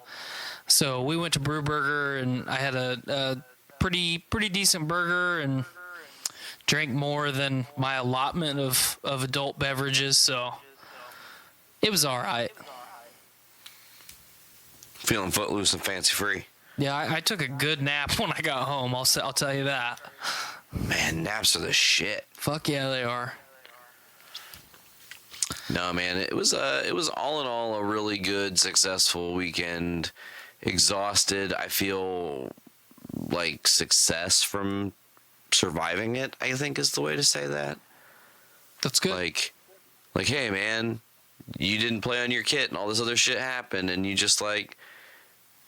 So we went to Brew Burger and I had a pretty decent burger and drank more than my allotment of adult beverages. So it was all right.
Feeling footloose and fancy free.
Yeah, I took a good nap when I got home. I'll tell you that.
Man, naps are the shit.
Fuck yeah, they are.
No, man, it was all in all a really good, successful weekend. Exhausted. I feel like success from surviving it, I think is the way to say that.
That's good.
Like, hey, man, you didn't play on your kit and all this other shit happened, and you just like,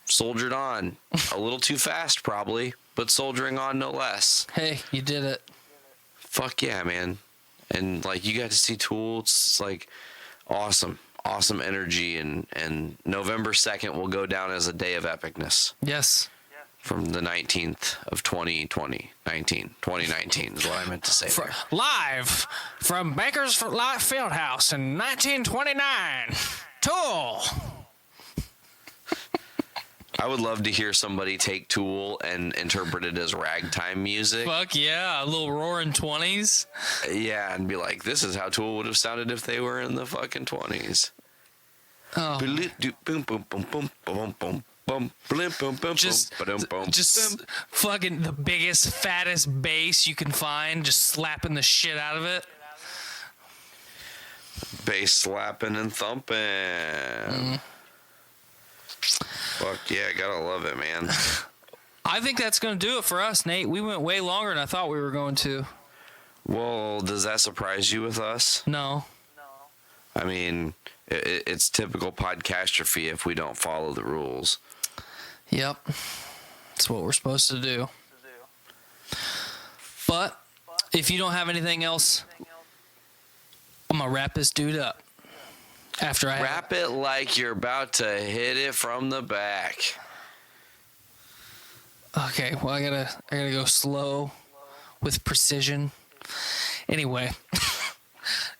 soldiered on. A little too fast, probably, but soldiering on no less.
Hey, you did it.
Fuck yeah, man. And, like, you got to see Tool. It's, like, awesome energy. And November 2nd will go down as a day of epicness.
Yes.
From the 19th of 2019 is what I meant to say there.
Live from Baker's Light Fieldhouse in 1929. Tool.
I would love to hear somebody take Tool and interpret it as ragtime music.
Fuck yeah, a little roaring 20s.
Yeah, and be like, this is how Tool would have sounded if they were in the fucking 20s.
Oh. Just fucking the biggest, fattest bass you can find, just slapping the shit out of it.
Bass slapping and thumping. Fuck yeah, gotta love it, man.
I think that's going to do it for us, Nate. We went way longer than I thought we were going to.
Well, does that surprise you with us?
No.
I mean, it's typical podcastrophe if we don't follow the rules.
Yep. That's what we're supposed to do. But if you don't have anything else, I'm going to wrap this dude up. After I
wrap it like you're about to hit it from the back.
Okay, well I gotta go slow with precision. Anyway,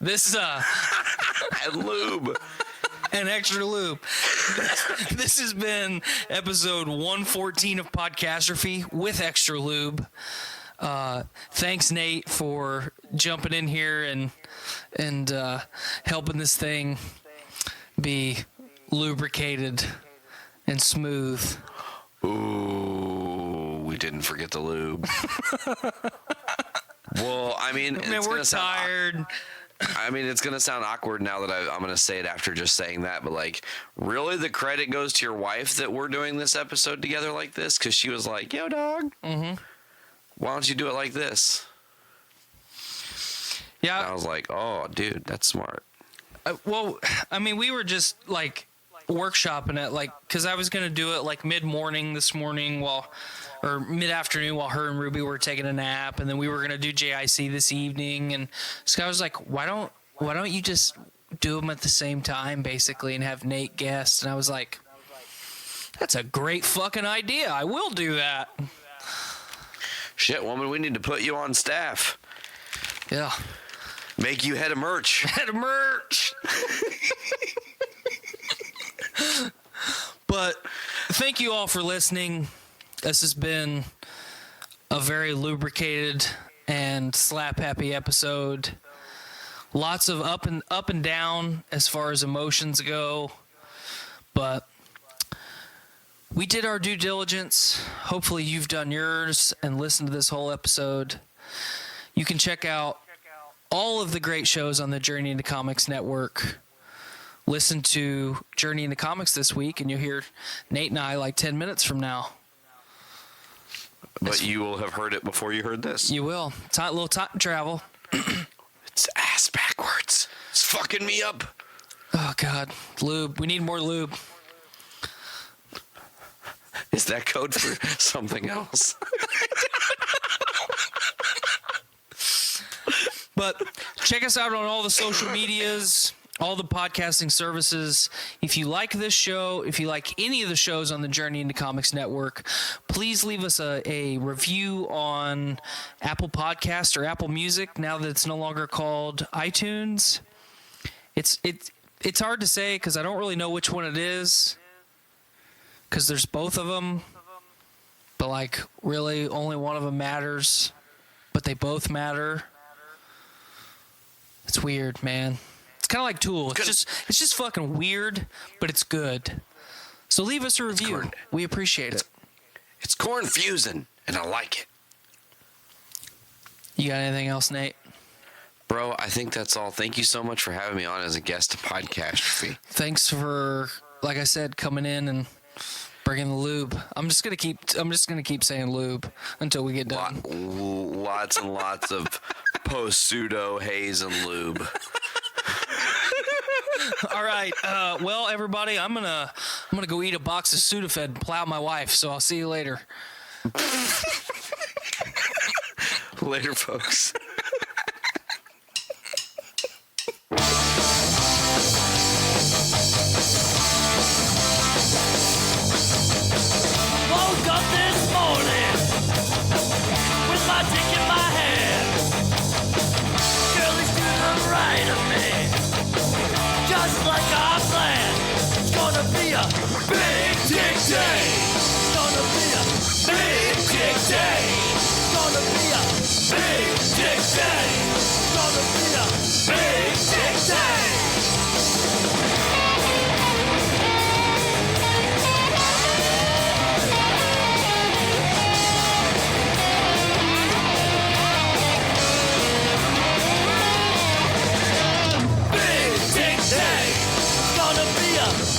this
And lube.
and extra lube. This has been episode 114 of Podcastrophe with extra lube. Thanks, Nate, for jumping in here and helping this thing be lubricated and smooth.
Ooh, we didn't forget the lube. Well, I mean,
We're tired.
I mean, it's going to sound awkward now that I'm going to say it after just saying that, but, like, really the credit goes to your wife that we're doing this episode together like this, because she was like, yo, dog, why don't you do it like this?
Yeah.
And I was like, oh, dude, that's smart.
Well, I mean, we were just, like, workshopping it, like, because I was going to do it, like, mid-morning this morning or mid-afternoon while her and Ruby were taking a nap, and then we were going to do JIC this evening, and Scott was like, why don't you just do them at the same time, basically, and have Nate guest? And I was like, that's a great fucking idea. I will do that.
Shit, woman, we need to put you on staff.
Yeah.
Make you head of merch.
Head of merch. But thank you all for listening. This has been a very lubricated and slap happy episode. Lots of up and down as far as emotions go, but we did our due diligence. Hopefully you've done yours and listened to this whole episode. You can check out all of the great shows on the Journey into Comics network. Listen to Journey into Comics this week, and you'll hear Nate and I like 10 minutes from now.
But you will have heard it before you heard this.
You will. Little time travel.
It's ass backwards. It's fucking me up.
Oh, God. Lube. We need more lube.
Is that code for something else?
But check us out on all the social medias, all the podcasting services. If you like this show, if you like any of the shows on the Journey into Comics network, please leave us a review on Apple Podcast or Apple Music now that it's no longer called iTunes. It's hard to say because I don't really know which one it is because there's both of them. But, like, really only one of them matters, but they both matter. It's weird, man. It's kind of like Tool. It's just fucking weird, but it's good. So leave us a review. We appreciate it.
It's corn fusing, and I like it.
You got anything else, Nate?
Bro, I think that's all. Thank you so much for having me on as a guest to Podcastrophe.
Thanks for, like I said, coming in and bringing the lube. I'm just gonna keep saying lube until we get done.
Lots and lots of post-pseudo haze and lube.
All right. Well, everybody, I'm gonna I'm gonna go eat a box of Sudafed and plow my wife, so I'll see you later.
Later, folks.
Woke up this morning with my dick in my hand. Girl is to the right of me, just like I planned. It's gonna be a big dick day. It's gonna be a big dick day. It's gonna be a big dick day. It's gonna be a big dick day.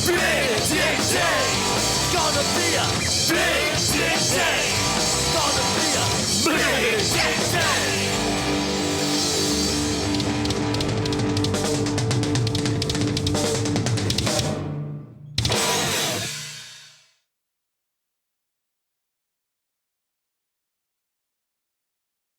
Big dick day. It's gonna be a big dick day. It's gonna be a big dick day.